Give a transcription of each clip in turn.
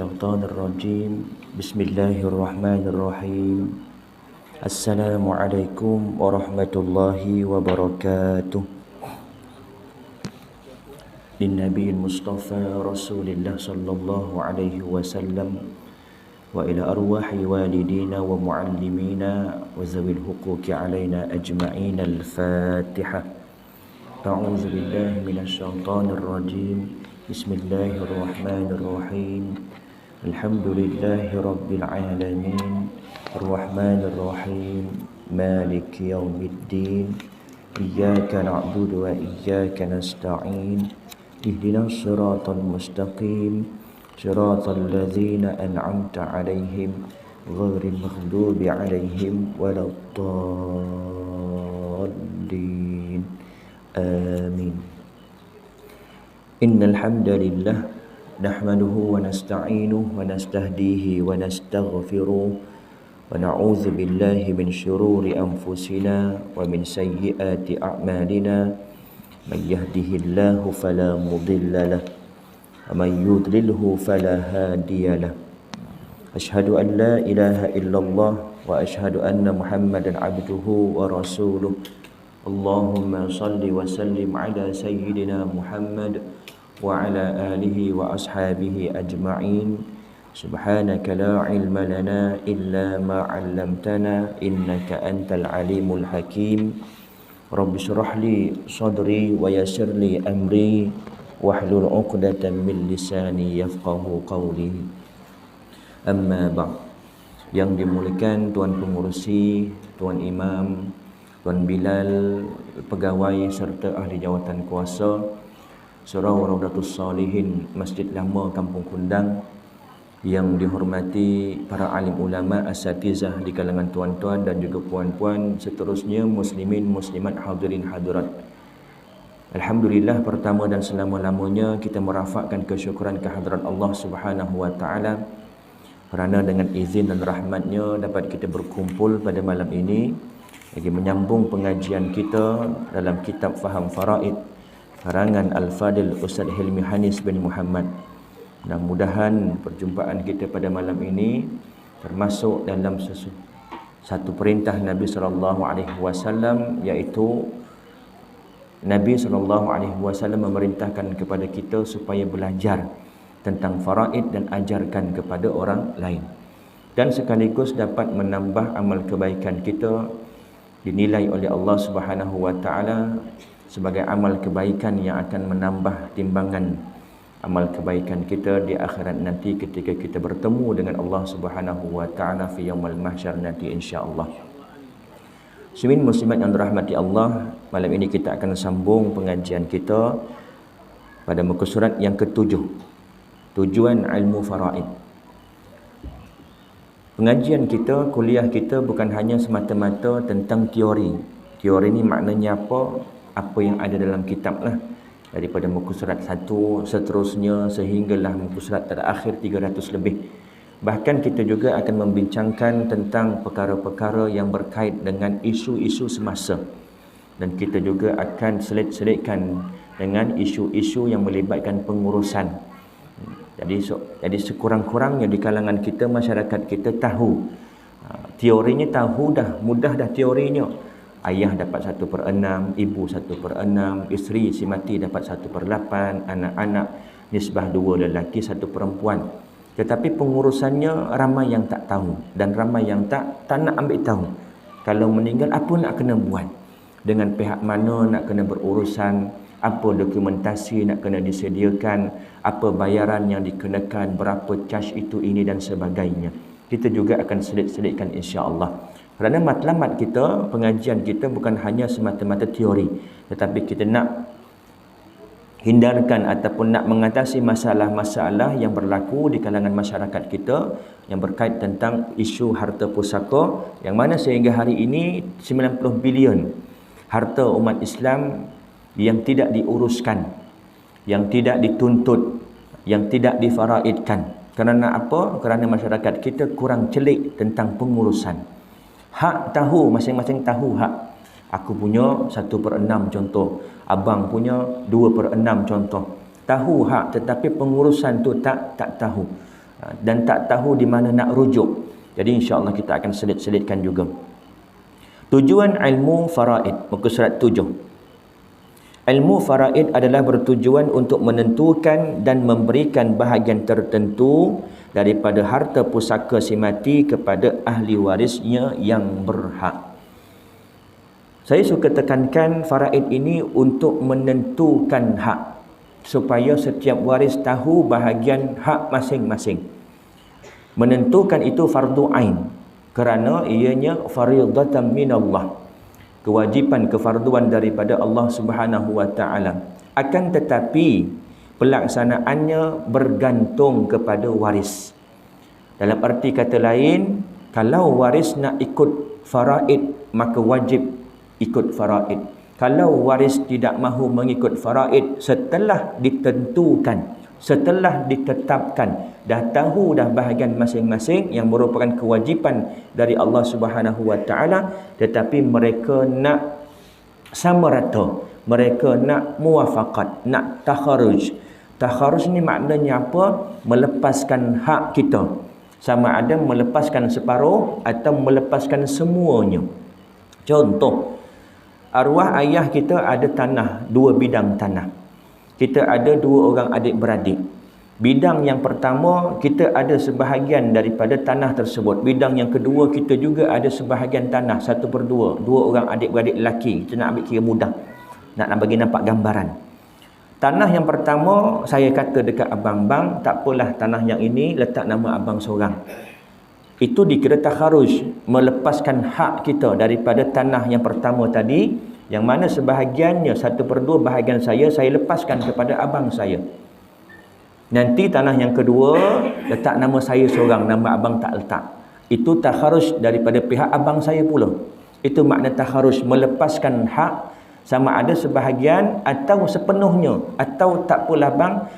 الشيطان الرجيم بسم الله الرحمن الرحيم السلام عليكم ورحمة الله وبركاته للنبي المصطفى رسول الله صلى الله عليه وسلم وإلى أرواح والدينا ومعلمينا وذوي الحقوق علينا أجمعين الفاتحة أعوذ بالله من الشيطان الرجيم بسم الله الرحمن الرحيم الحمد لله رب العالمين الرحمن الرحيم مالك يوم الدين إياك نعبد وإياك نستعين اهدنا الصراط المستقيم صراط الذين أنعمت عليهم غير المغضوب عليهم ولا الضالين آمين إن الحمد لله نحمده ونستعينه ونستهديه ونستغفره ونعوذ بالله من شرور أنفسنا ومن سيئات أعمالنا من يهده الله فلا مضل له ومن يضلله فلا هادي له أشهد أن لا إله إلا الله وأشهد أن محمدا عبده ورسوله اللهم صل وسلم على سيدنا محمد وعلى آله وأصحابه أجمعين سبحانك لا علم لنا إلا ما علمتنا إنك أنت العليم الحكيم رب اشرح لي صدري ويسر لي أمري واحلل عقدة من lisani yafqahu qawli. Amma ba'd. Yang dimuliakan Tuan Pengurusi, Tuan Imam, Tuan Bilal, pegawai serta ahli jawatan kuasa Surau Raudatus Salihin Masjid Lama Kampung Kundang, yang dihormati para alim ulama, asatizah di kalangan tuan-tuan dan juga puan-puan, seterusnya muslimin muslimat hadirin hadirat. Alhamdulillah, pertama dan selama-lamanya kita merafakkan kesyukuran kehadrat Allah Subhanahu wa taala kerana dengan izin dan rahmatnya dapat kita berkumpul pada malam ini bagi menyambung pengajian kita dalam kitab Faham Faraid karangan Al-Fadil Ustaz Hilmi Hanis bin Muhammad. Mudah-mudahan perjumpaan kita pada malam ini termasuk dalam satu perintah Nabi sallallahu alaihi wasallam, iaitu Nabi SAW memerintahkan kepada kita supaya belajar tentang faraid dan ajarkan kepada orang lain, dan sekaligus dapat menambah amal kebaikan kita, dinilai oleh Allah Subhanahu wa taala sebagai amal kebaikan yang akan menambah timbangan amal kebaikan kita di akhirat nanti ketika kita bertemu dengan Allah Subhanahu wa taala fi yaumil mahsyar nanti insya-Allah. Muslimin muslimat yang dirahmati Allah, malam ini kita akan sambung pengajian kita pada muka surat yang ke-7, tujuan ilmu faraid. Pengajian kita, kuliah kita bukan hanya semata-mata tentang teori. Teori ni maknanya apa? Apa yang ada dalam kitab lah. Daripada muka surat 1 seterusnya sehinggalah muka surat terakhir 300 lebih. Bahkan kita juga akan membincangkan tentang perkara-perkara yang berkait dengan isu-isu semasa. Dan kita juga akan selit-selitkan dengan isu-isu yang melibatkan pengurusan. Jadi sekurang-kurangnya di kalangan kita, masyarakat kita tahu. Teorinya tahu dah, mudah dah teorinya. Ayah dapat 1/6, ibu 1/6, isteri si mati dapat 1/8, anak-anak nisbah 2 lelaki 1 perempuan. Tetapi pengurusannya ramai yang tak tahu, dan ramai yang tak nak ambil tahu. Kalau meninggal apa nak kena buat, dengan pihak mana nak kena berurusan, apa dokumentasi nak kena disediakan, apa bayaran yang dikenakan, berapa charge itu ini dan sebagainya. Kita juga akan selit-selitkan insya-Allah. Kerana matlamat kita, pengajian kita bukan hanya semata-mata teori, tetapi kita nak hindarkan ataupun nak mengatasi masalah-masalah yang berlaku di kalangan masyarakat kita yang berkait tentang isu harta pusaka, yang mana sehingga hari ini 90 bilion harta umat Islam yang tidak diuruskan, yang tidak dituntut, yang tidak difaraidkan. Kerana apa? Kerana masyarakat kita kurang celik tentang pengurusan. Hak tahu, masing-masing tahu hak. Aku punya 1/6 contoh, abang punya 2/6 contoh. Tahu hak, tetapi pengurusan tu tak tahu. dan tak tahu di mana nak rujuk. Jadi insya-Allah kita akan selit-selitkan juga. Tujuan ilmu faraid, muka surat 7. Ilmu faraid adalah bertujuan untuk menentukan dan memberikan bahagian tertentu daripada harta pusaka si mati kepada ahli warisnya yang berhak. Saya suka tekankan faraid ini untuk menentukan hak, supaya setiap waris tahu bahagian hak masing-masing. Menentukan itu fardu ain, kerana ianya faridatan minallah, kewajipan kefarduan daripada Allah Subhanahu wa taala. Akan tetapi pelaksanaannya bergantung kepada waris. Dalam arti kata lain, kalau waris nak ikut faraid, maka wajib ikut faraid. Kalau waris tidak mahu mengikut faraid setelah ditentukan, setelah ditetapkan, dah tahu dah bahagian masing-masing yang merupakan kewajipan dari Allah Subhanahu wa taala, tetapi mereka nak sama rata, mereka nak muwafaqat, nak takharuj. Takharuj ni maknanya apa? Melepaskan hak kita. Sama ada melepaskan separuh atau melepaskan semuanya. Contoh, arwah ayah kita ada tanah, 2 bidang tanah. Kita ada 2 orang adik-beradik. Bidang yang pertama, kita ada sebahagian daripada tanah tersebut. Bidang yang kedua, kita juga ada sebahagian tanah, 1/2. 2 orang adik-beradik lelaki. Kita nak ambil kira mudah, nak bagi nampak gambaran. Tanah yang pertama, saya kata dekat abang-abang, tak apalah tanah yang ini letak nama abang seorang. Itu dikira takharuj, melepaskan hak kita daripada tanah yang pertama tadi, yang mana sebahagiannya 1/2 bahagian saya lepaskan kepada abang saya. Nanti tanah yang kedua letak nama saya seorang, nama abang tak letak. Itu takharuj daripada pihak abang saya pula. Itu makna takharuj, melepaskan hak, sama ada sebahagian atau sepenuhnya, atau tak apalah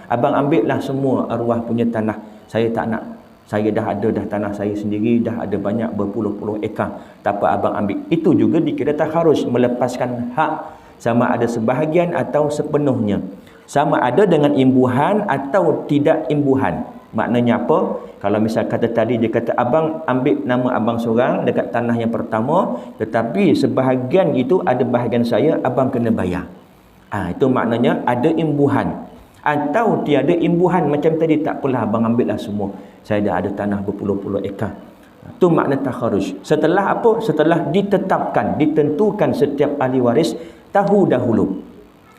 abang ambillah semua arwah punya tanah. Saya tak nak. Saya dah ada tanah saya sendiri, dah ada banyak berpuluh-puluh ekar. Tak apa, abang ambil. Itu juga dikira takharuj, melepaskan hak, sama ada sebahagian atau sepenuhnya. Sama ada dengan imbuhan atau tidak imbuhan. Maknanya apa? Kalau misal kata tadi dia kata abang ambil nama abang seorang dekat tanah yang pertama, tetapi sebahagian itu ada bahagian saya, abang kena bayar. Itu maknanya ada imbuhan. Atau tiada imbuhan macam tadi, tak apalah abang ambillah semua. Saya dah ada tanah berpuluh-puluh ekar. Itu makna takharuj. Setelah apa? Setelah ditetapkan, ditentukan setiap ahli waris tahu dahulu.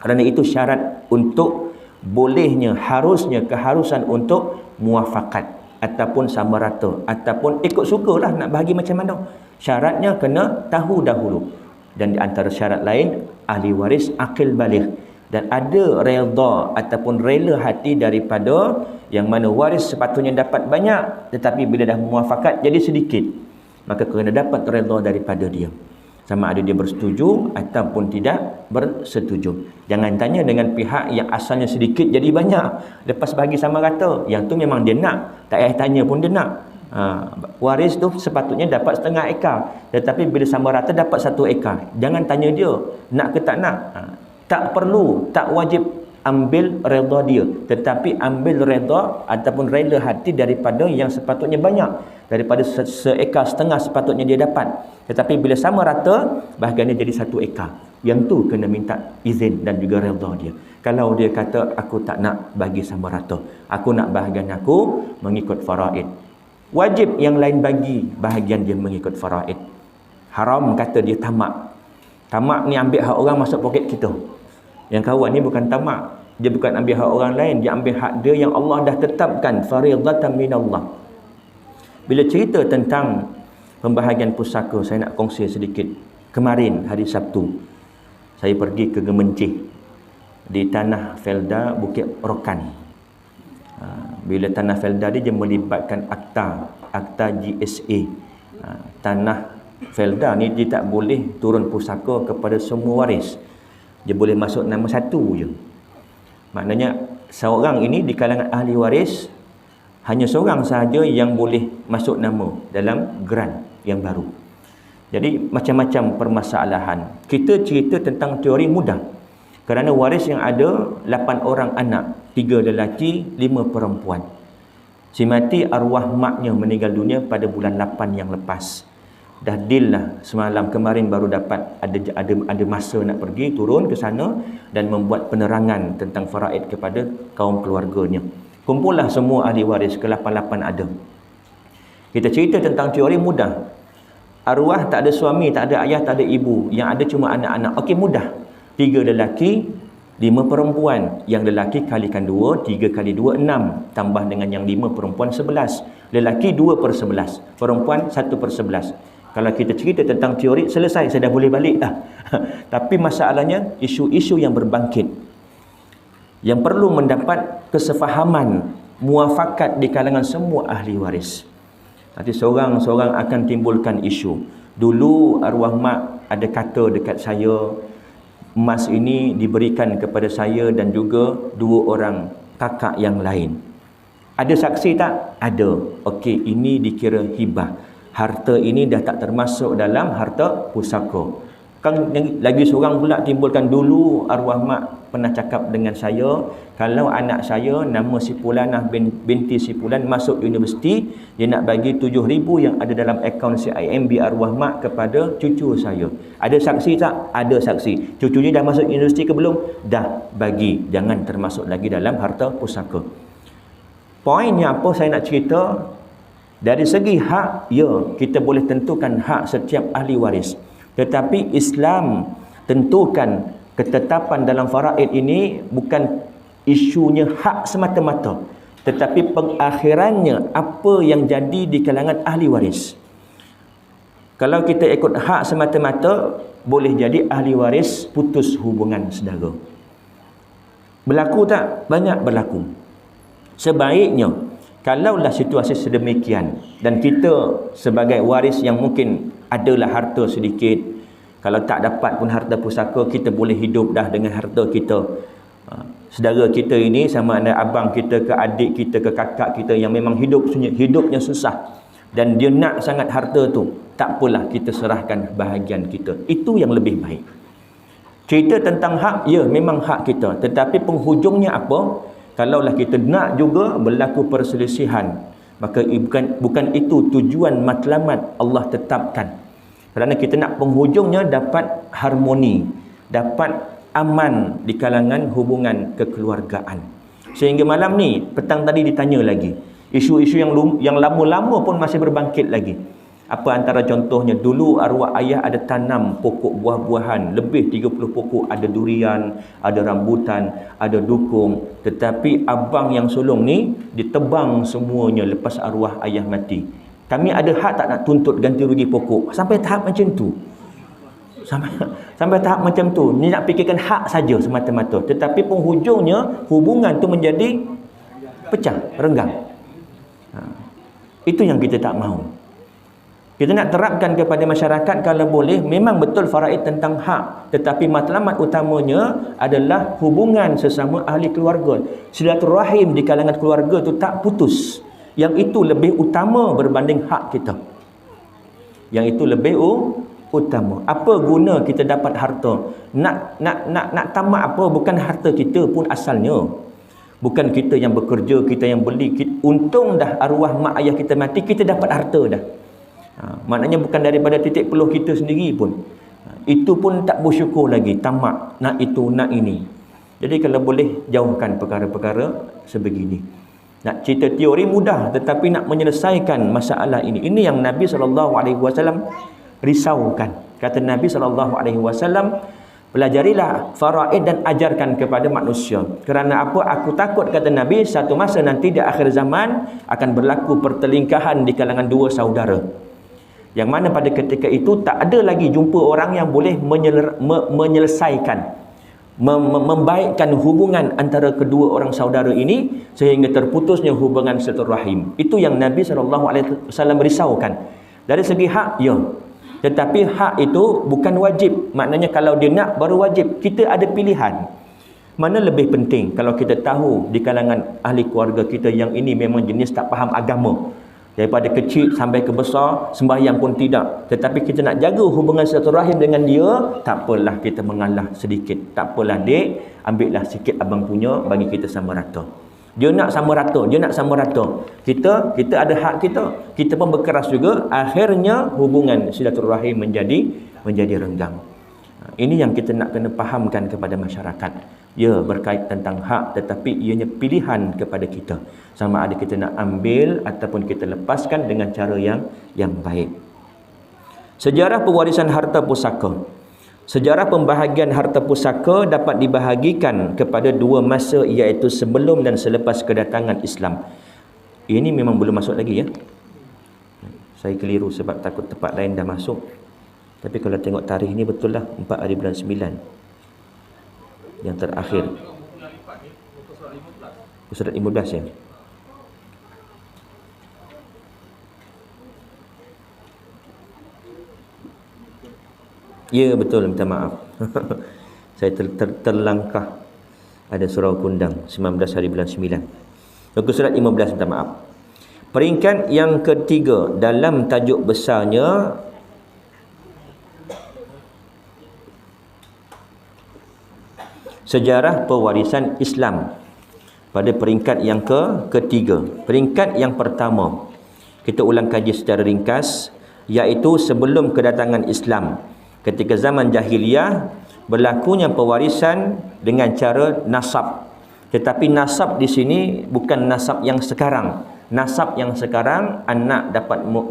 Kerana itu syarat untuk bolehnya, harusnya, keharusan untuk muafakat ataupun sama rata ataupun ikut sukalah nak bahagi macam mana. Syaratnya kena tahu dahulu. Dan di antara syarat lain, ahli waris akil baligh dan ada redha ataupun rela hati daripada yang mana waris sepatutnya dapat banyak, tetapi bila dah muafakat jadi sedikit, maka kena dapat redha daripada dia. Sama ada dia bersetuju ataupun tidak bersetuju. Jangan tanya dengan pihak yang asalnya sedikit jadi banyak, lepas bagi sama rata. Yang tu memang dia nak, tak payah tanya pun dia nak. Waris tu sepatutnya dapat 1/2 ekar, tetapi bila sama rata dapat 1 ekar. Jangan tanya dia nak ke tak nak. Tak perlu, tak wajib ambil redha dia, tetapi ambil redha ataupun rela hati daripada yang sepatutnya banyak, daripada 1,5 ekar sepatutnya dia dapat. Tetapi bila sama rata, bahagiannya jadi 1 ekar. Yang tu kena minta izin dan juga redha dia. Kalau dia kata aku tak nak bagi sama rata, aku nak bahagian aku mengikut faraid, wajib yang lain bagi bahagian dia mengikut faraid. Haram kata dia tamak. Tamak ni ambil hak orang masuk poket kita. Yang kawan ni bukan tamak, dia bukan ambil hak orang lain, dia ambil hak dia yang Allah dah tetapkan, faridatan minallah. Bila cerita tentang pembahagian pusaka, saya nak kongsi sedikit. Kemarin hari Sabtu, saya pergi ke Gemencih di tanah Felda Bukit Rokan. Bila tanah Felda dia melibatkan akta GSA. Tanah Felda ni dia tak boleh turun pusaka kepada semua waris. Dia boleh masuk nama satu je. Maknanya seorang ini di kalangan ahli waris, hanya seorang sahaja yang boleh masuk nama dalam geran yang baru. Jadi macam-macam permasalahan. Kita cerita tentang teori mudah. Kerana waris yang ada 8 orang anak, 3 lelaki, 5 perempuan. Si mati arwah maknya meninggal dunia pada bulan 8 yang lepas. Dah deal lah semalam, kemarin baru dapat ada masa nak pergi turun ke sana dan membuat penerangan tentang faraid kepada kaum keluarganya. Kumpullah semua ahli waris, ke-88 ada. Kita cerita tentang teori mudah. Arwah tak ada suami, tak ada ayah, tak ada ibu. Yang ada cuma anak-anak. Okey, mudah. 3 lelaki, 5 perempuan. Yang lelaki kalikan 2, 3 kali 2, 6. Tambah dengan yang 5 perempuan, 11. Lelaki 2/11. Perempuan 1/11. Kalau kita cerita tentang teori, selesai. Saya dah boleh balik dah. Tapi masalahnya, isu-isu yang berbangkit. Yang perlu mendapat kesefahaman, muafakat di kalangan semua ahli waris. Nanti seorang-seorang akan timbulkan isu. Dulu arwah mak ada kata dekat saya, emas ini diberikan kepada saya dan juga 2 orang kakak yang lain. Ada saksi tak? Ada. Okey, ini dikira hibah. Harta ini dah tak termasuk dalam harta pusaka. Kan lagi seorang pula timbulkan, dulu arwah mak pernah cakap dengan saya, kalau anak saya nama si Pulanah binti si Pulan masuk universiti, dia nak bagi 7,000 yang ada dalam akaun CIMB arwah mak kepada cucu saya. Ada saksi tak? Ada saksi. Cucunya dah masuk universiti ke belum? Dah, bagi. Jangan termasuk lagi dalam harta pusaka. Poinnya apa saya nak cerita? Dari segi hak, ya, kita boleh tentukan hak setiap ahli waris. Tetapi Islam tentukan ketetapan dalam faraid ini bukan isunya hak semata-mata, tetapi pengakhirannya apa yang jadi di kalangan ahli waris. Kalau kita ikut hak semata-mata, boleh jadi ahli waris putus hubungan saudara. Berlaku tak? Banyak berlaku. Sebaiknya, kalaulah situasi sedemikian dan kita sebagai waris yang mungkin adalah harta sedikit, kalau tak dapat pun harta pusaka, kita boleh hidup dah dengan harta kita. Saudara kita ini, sama ada abang kita ke adik kita ke kakak kita yang memang hidupnya susah dan dia nak sangat harta tu, tak apalah, kita serahkan bahagian kita. Itu yang lebih baik. Cerita tentang hak, ya memang hak kita, tetapi penghujungnya apa? Kalaulah kita nak juga berlaku perselisihan, maka bukan itu tujuan matlamat Allah tetapkan. Kerana kita nak penghujungnya dapat harmoni, dapat aman di kalangan hubungan kekeluargaan. Sehingga malam ni, petang tadi ditanya lagi, isu-isu yang lama-lama pun masih berbangkit lagi. Apa antara contohnya, dulu arwah ayah ada tanam pokok buah-buahan, lebih 30 pokok, ada durian, ada rambutan, ada dukung. Tetapi abang yang sulung ni ditebang semuanya lepas arwah ayah mati. Kami ada hak tak nak tuntut ganti rugi pokok? Sampai tahap macam tu. Sampai tahap macam tu. Ni nak fikirkan hak saja semata-mata. Tetapi penghujungnya hubungan tu menjadi pecah, renggang. Itu yang kita tak mahu. Kita nak terapkan kepada masyarakat kalau boleh, memang betul faraid tentang hak, tetapi matlamat utamanya adalah hubungan sesama ahli keluarga. Silaturahim di kalangan keluarga tu tak putus. Yang itu lebih utama berbanding hak kita. Yang itu lebih utama. Apa guna kita dapat harta? Nak tamat apa? Bukan harta kita pun asalnya. Bukan kita yang bekerja, kita yang beli. Untung dah arwah mak ayah kita mati, kita dapat harta dah. Maknanya bukan daripada titik peluh kita sendiri pun. Itu pun tak bersyukur lagi. Tamak, nak itu, nak ini. Jadi kalau boleh, jauhkan perkara-perkara sebegini. Nak cerita teori mudah, tetapi nak menyelesaikan masalah ini. Ini yang Nabi SAW risaukan. Kata Nabi SAW, pelajarilah faraid dan ajarkan kepada manusia. Kerana apa? Aku takut, kata Nabi, satu masa nanti di akhir zaman akan berlaku pertelingkahan di kalangan 2 saudara. Yang mana pada ketika itu tak ada lagi jumpa orang yang boleh menyelesaikan, membaikkan hubungan antara kedua orang saudara ini sehingga terputusnya hubungan silaturahim. Itu yang Nabi SAW risaukan. Dari segi hak, ya. Tetapi hak itu bukan wajib. Maknanya kalau dia nak baru wajib. Kita ada pilihan. Mana lebih penting kalau kita tahu di kalangan ahli keluarga kita yang ini memang jenis tak faham agama. Daripada kecil sampai ke besar, sembahyang pun tidak. Tetapi kita nak jaga hubungan silaturahim dengan dia, tak apalah kita mengalah sedikit. Tak apalah dek, ambillah sikit abang punya, bagi kita sama rata. Dia nak sama rata, dia nak sama rata. Kita ada hak kita pun berkeras juga. Akhirnya hubungan silaturahim menjadi renggang. Ini yang kita nak kena fahamkan kepada masyarakat. Ya, berkait tentang hak, tetapi ianya pilihan kepada kita. Sama ada kita nak ambil ataupun kita lepaskan dengan cara yang baik. Sejarah pewarisan harta pusaka. Sejarah pembahagian harta pusaka dapat dibahagikan kepada dua masa, iaitu sebelum dan selepas kedatangan Islam. Ini memang belum masuk lagi ya. Saya keliru sebab takut tempat lain dah masuk. Tapi kalau tengok tarikh ni betul lah, 4 hari bulan 9 yang terakhir. Surat 15 ya. Ya betul, minta maaf. Saya terlangkah. Ada surau Kundang 19 hari bulan 9. Muka surat 15, minta maaf. Peringkat yang ketiga dalam tajuk besarnya sejarah pewarisan Islam. Pada peringkat yang ketiga. Peringkat yang pertama, kita ulang kaji secara ringkas, iaitu sebelum kedatangan Islam. Ketika zaman jahiliyah, berlakunya pewarisan dengan cara nasab. Tetapi nasab di sini bukan nasab yang sekarang. Nasab yang sekarang, anak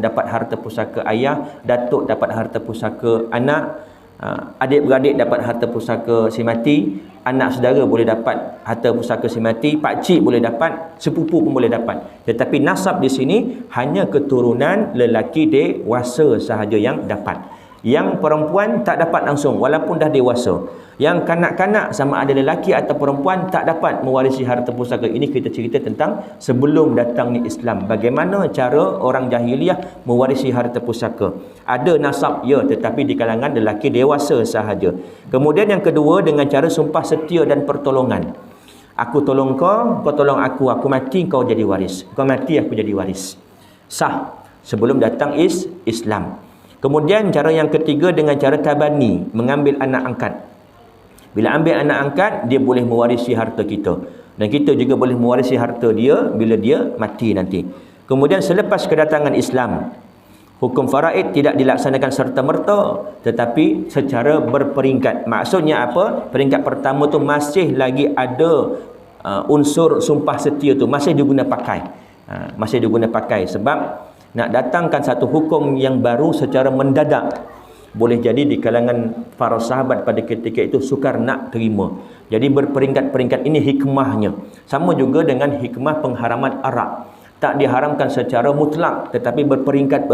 dapat harta pusaka ayah, datuk dapat harta pusaka anak, adik-beradik dapat harta pusaka si mati, anak saudara boleh dapat harta pusaka si mati, pakcik boleh dapat, sepupu pun boleh dapat. Tetapi nasab di sini hanya keturunan lelaki dewasa sahaja yang dapat. Yang perempuan tak dapat langsung walaupun dah dewasa. Yang kanak-kanak sama ada lelaki atau perempuan tak dapat mewarisi harta pusaka. Ini kita cerita tentang sebelum datangnya Islam. Bagaimana cara orang jahiliyah mewarisi harta pusaka. Ada nasab ya, tetapi di kalangan lelaki dewasa sahaja. Kemudian yang kedua, dengan cara sumpah setia dan pertolongan. Aku tolong kau, kau tolong aku mati kau jadi waris. Kau mati aku jadi waris. Sah sebelum datang Islam. Kemudian cara yang ketiga dengan cara tabani, mengambil anak angkat. Bila ambil anak angkat, dia boleh mewarisi harta kita. Dan kita juga boleh mewarisi harta dia bila dia mati nanti. Kemudian selepas kedatangan Islam, hukum faraid tidak dilaksanakan serta-merta, tetapi secara berperingkat. Maksudnya apa? Peringkat pertama tu masih lagi ada unsur sumpah setia tu, masih diguna pakai. Masih diguna pakai sebab nak datangkan satu hukum yang baru secara mendadak. Boleh jadi di kalangan para sahabat pada ketika itu sukar nak terima. Jadi berperingkat-peringkat, ini hikmahnya. Sama juga dengan hikmah pengharaman arak. Tak diharamkan secara mutlak, tetapi berperingkat,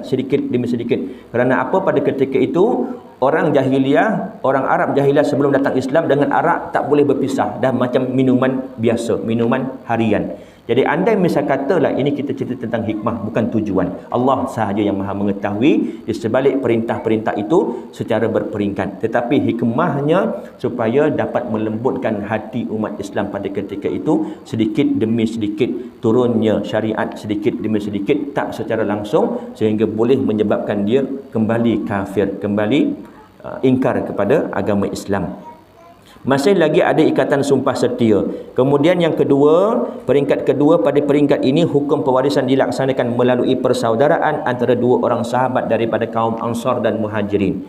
sedikit demi sedikit. Kerana apa? Pada ketika itu orang jahiliyah, orang Arab jahiliyah sebelum datang Islam dengan arak tak boleh berpisah. Dah macam minuman biasa, minuman harian. Jadi andai misal katalah ini kita cerita tentang hikmah, bukan tujuan. Allah sahaja yang maha mengetahui di sebalik perintah-perintah itu secara berperingkat. Tetapi hikmahnya supaya dapat melembutkan hati umat Islam pada ketika itu, sedikit demi sedikit turunnya syariat, sedikit demi sedikit, tak secara langsung, sehingga boleh menyebabkan dia kembali kafir, kembali ingkar kepada agama Islam. Masih lagi ada ikatan sumpah setia. Kemudian yang kedua, peringkat kedua, pada peringkat ini hukum pewarisan dilaksanakan melalui persaudaraan antara dua orang sahabat daripada kaum Ansar dan Muhajirin.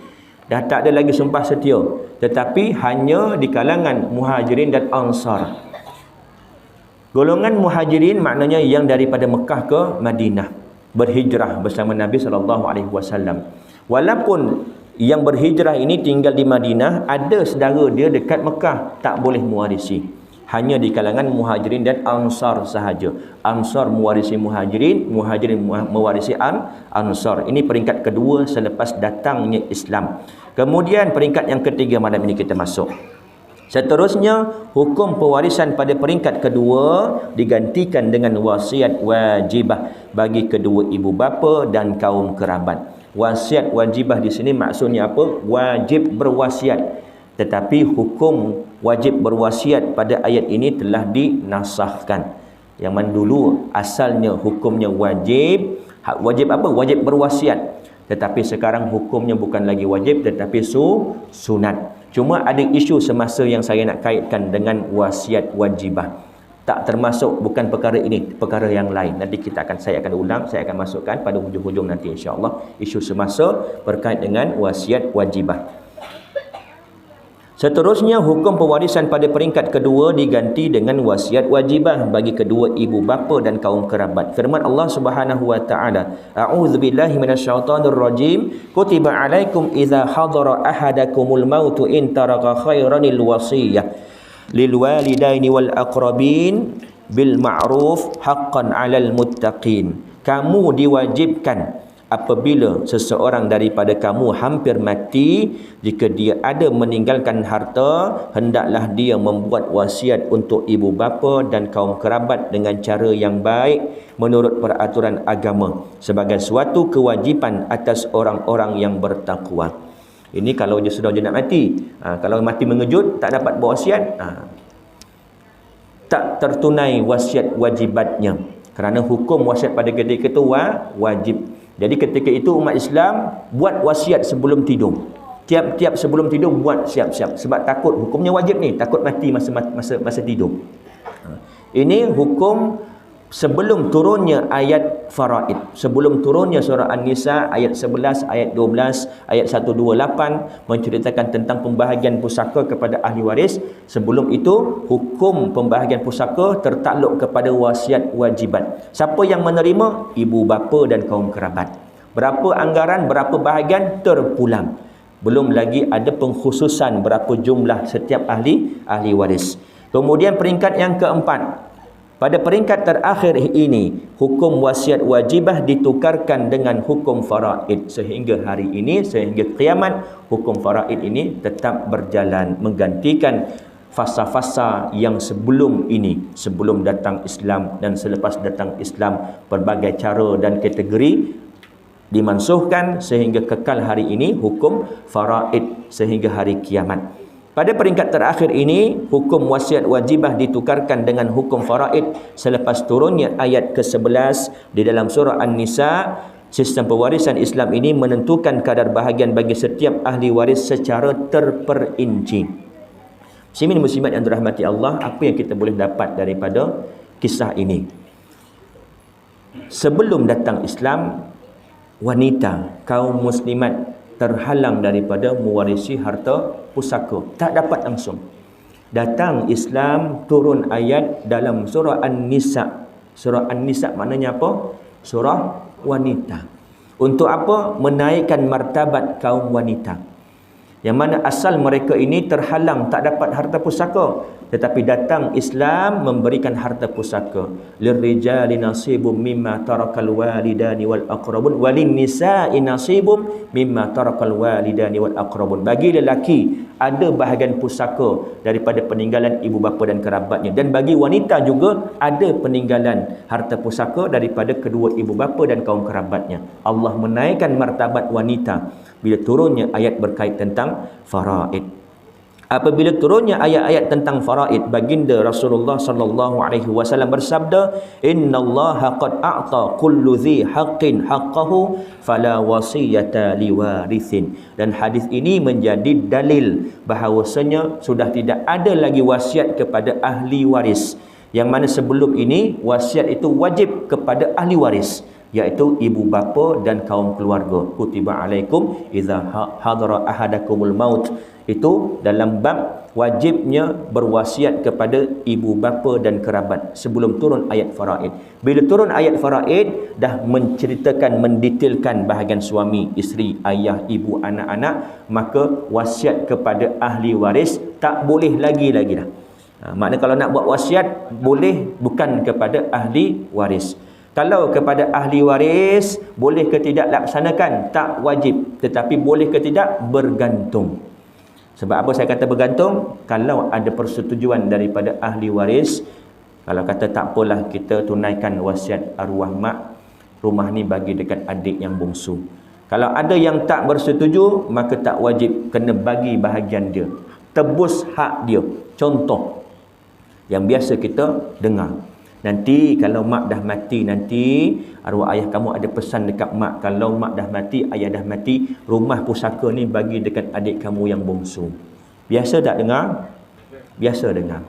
Dah tak ada lagi sumpah setia, tetapi hanya di kalangan Muhajirin dan Ansar. Golongan Muhajirin maknanya yang daripada Mekah ke Madinah, berhijrah bersama Nabi SAW. Walaupun yang berhijrah ini tinggal di Madinah, ada saudara dia dekat Mekah, tak boleh mewarisi. Hanya di kalangan Muhajirin dan Ansar sahaja. Ansar mewarisi Muhajirin, Muhajirin mewarisi Ansar. Ini peringkat kedua selepas datangnya Islam. Kemudian peringkat yang ketiga malam ini kita masuk. Seterusnya, hukum pewarisan pada peringkat kedua digantikan dengan wasiat wajibah bagi kedua ibu bapa dan kaum kerabat. Wasiat wajibah di sini maksudnya apa? Wajib berwasiat. Tetapi hukum wajib berwasiat pada ayat ini telah dinasahkan. Yang mana dulu asalnya hukumnya wajib. Wajib apa? Wajib berwasiat. Tetapi sekarang hukumnya bukan lagi wajib, tetapi sunat. Cuma ada isu semasa yang saya nak kaitkan dengan wasiat wajibah. Tak termasuk, bukan perkara ini, perkara yang lain. Nanti saya akan ulang, saya akan masukkan pada hujung-hujung nanti insya-Allah isu semasa berkait dengan wasiat wajibah. Seterusnya, hukum pewarisan pada peringkat kedua diganti dengan wasiat wajibah bagi kedua ibu bapa dan kaum kerabat. Firman Allah Subhanahu wa taala, A'udzubillahi minasyaitonir rajim. Kutiba 'alaikum idza hadara ahadakumul mautu in taraka khairanil wasiyah lil walidaini wal aqrabin bil ma'ruf haqqan 'alal muttaqin. Kamu diwajibkan apabila seseorang daripada kamu hampir mati, jika dia ada meninggalkan harta, hendaklah dia membuat wasiat untuk ibu bapa dan kaum kerabat dengan cara yang baik menurut peraturan agama sebagai suatu kewajipan atas orang-orang yang bertakwa. Ini kalau dia sudah nak mati. Kalau mati mengejut, tak dapat buat wasiat, tak tertunai wasiat wajibatnya. Kerana hukum wasiat pada ketika itu wajib. Jadi ketika itu umat Islam buat wasiat sebelum tidur. Tiap-tiap sebelum tidur buat siap-siap. Sebab takut, hukumnya wajib ni, takut mati masa tidur. Ini hukum sebelum turunnya ayat faraid. Sebelum turunnya surah An-Nisa ayat 11, ayat 12, ayat 128 menceritakan tentang pembahagian pusaka kepada ahli waris. Sebelum itu, hukum pembahagian pusaka tertakluk kepada wasiat wajibat. Siapa yang menerima? Ibu bapa dan kaum kerabat. Berapa anggaran, berapa bahagian terpulang. Belum lagi ada pengkhususan berapa jumlah setiap ahli waris. Kemudian peringkat yang keempat. Pada peringkat terakhir ini, hukum wasiat wajibah ditukarkan dengan hukum faraid. Sehingga hari ini, sehingga kiamat, hukum faraid ini tetap berjalan menggantikan fasa-fasa yang sebelum ini, sebelum datang Islam dan selepas datang Islam, berbagai cara dan kategori dimansuhkan sehingga kekal hari ini hukum faraid sehingga hari kiamat. Pada peringkat terakhir ini, hukum wasiat wajibah ditukarkan dengan hukum faraid selepas turunnya ayat ke-11 di dalam surah An-Nisa. Sistem pewarisan Islam ini menentukan kadar bahagian bagi setiap ahli waris secara terperinci. Muslimin muslimat yang dirahmati Allah, apa yang kita boleh dapat daripada kisah ini? Sebelum datang Islam, wanita kaum muslimat terhalang daripada mewarisi harta pusaka, tak dapat langsung. Datang Islam, turun ayat dalam surah An-Nisa. Surah An-Nisa maknanya apa? Surah wanita. Untuk apa? Menaikkan martabat kaum wanita, yang mana asal mereka ini terhalang, tak dapat harta pusaka. Tetapi datang Islam memberikan harta pusaka. Lirrijali nasibum mimma tarakal walidani wal aqrabun walin nisa'i nasibum mimma tarakal walidani wal aqrabun. Bagi lelaki ada bahagian pusaka daripada peninggalan ibu bapa dan kerabatnya, dan bagi wanita juga ada peninggalan harta pusaka daripada kedua ibu bapa dan kaum kerabatnya. Allah menaikkan martabat wanita bila turunnya ayat berkait tentang faraid. Apabila turunnya ayat-ayat tentang faraid, baginda Rasulullah sallallahu alaihi wasallam bersabda, "Innallaha qad a'ta kullu dhi haqqin haqqahu fala wasiyata liwarithin." Dan hadis ini menjadi dalil bahawasanya sudah tidak ada lagi wasiat kepada ahli waris. Yang mana sebelum ini wasiat itu wajib kepada ahli waris, iaitu ibu bapa dan kaum keluarga. Kutiba alaikum idza hadara ahadakumul maut. Itu dalam bab wajibnya berwasiat kepada ibu bapa dan kerabat sebelum turun ayat faraid. Bila turun ayat faraid, dah menceritakan, mendetailkan bahagian suami, isteri, ayah, ibu, anak-anak, maka wasiat kepada ahli waris tak boleh lagi dah. Maknanya kalau nak buat wasiat, boleh bukan kepada ahli waris. Kalau kepada ahli waris, boleh ke tidak laksanakan? Tak wajib. Tetapi boleh ke tidak? Bergantung. Sebab apa saya kata bergantung? Kalau ada persetujuan daripada ahli waris, kalau kata tak apalah, kita tunaikan wasiat arwah mak, rumah ni bagi dekat adik yang bongsu. Kalau ada yang tak bersetuju, maka tak wajib, kena bagi bahagian dia, tebus hak dia. Contoh yang biasa kita dengar, nanti kalau mak dah mati, nanti arwah ayah kamu ada pesan dekat mak, kalau mak dah mati, ayah dah mati, rumah pusaka ni bagi dekat adik kamu yang bongsu. Biasa tak dengar? Biasa dengar.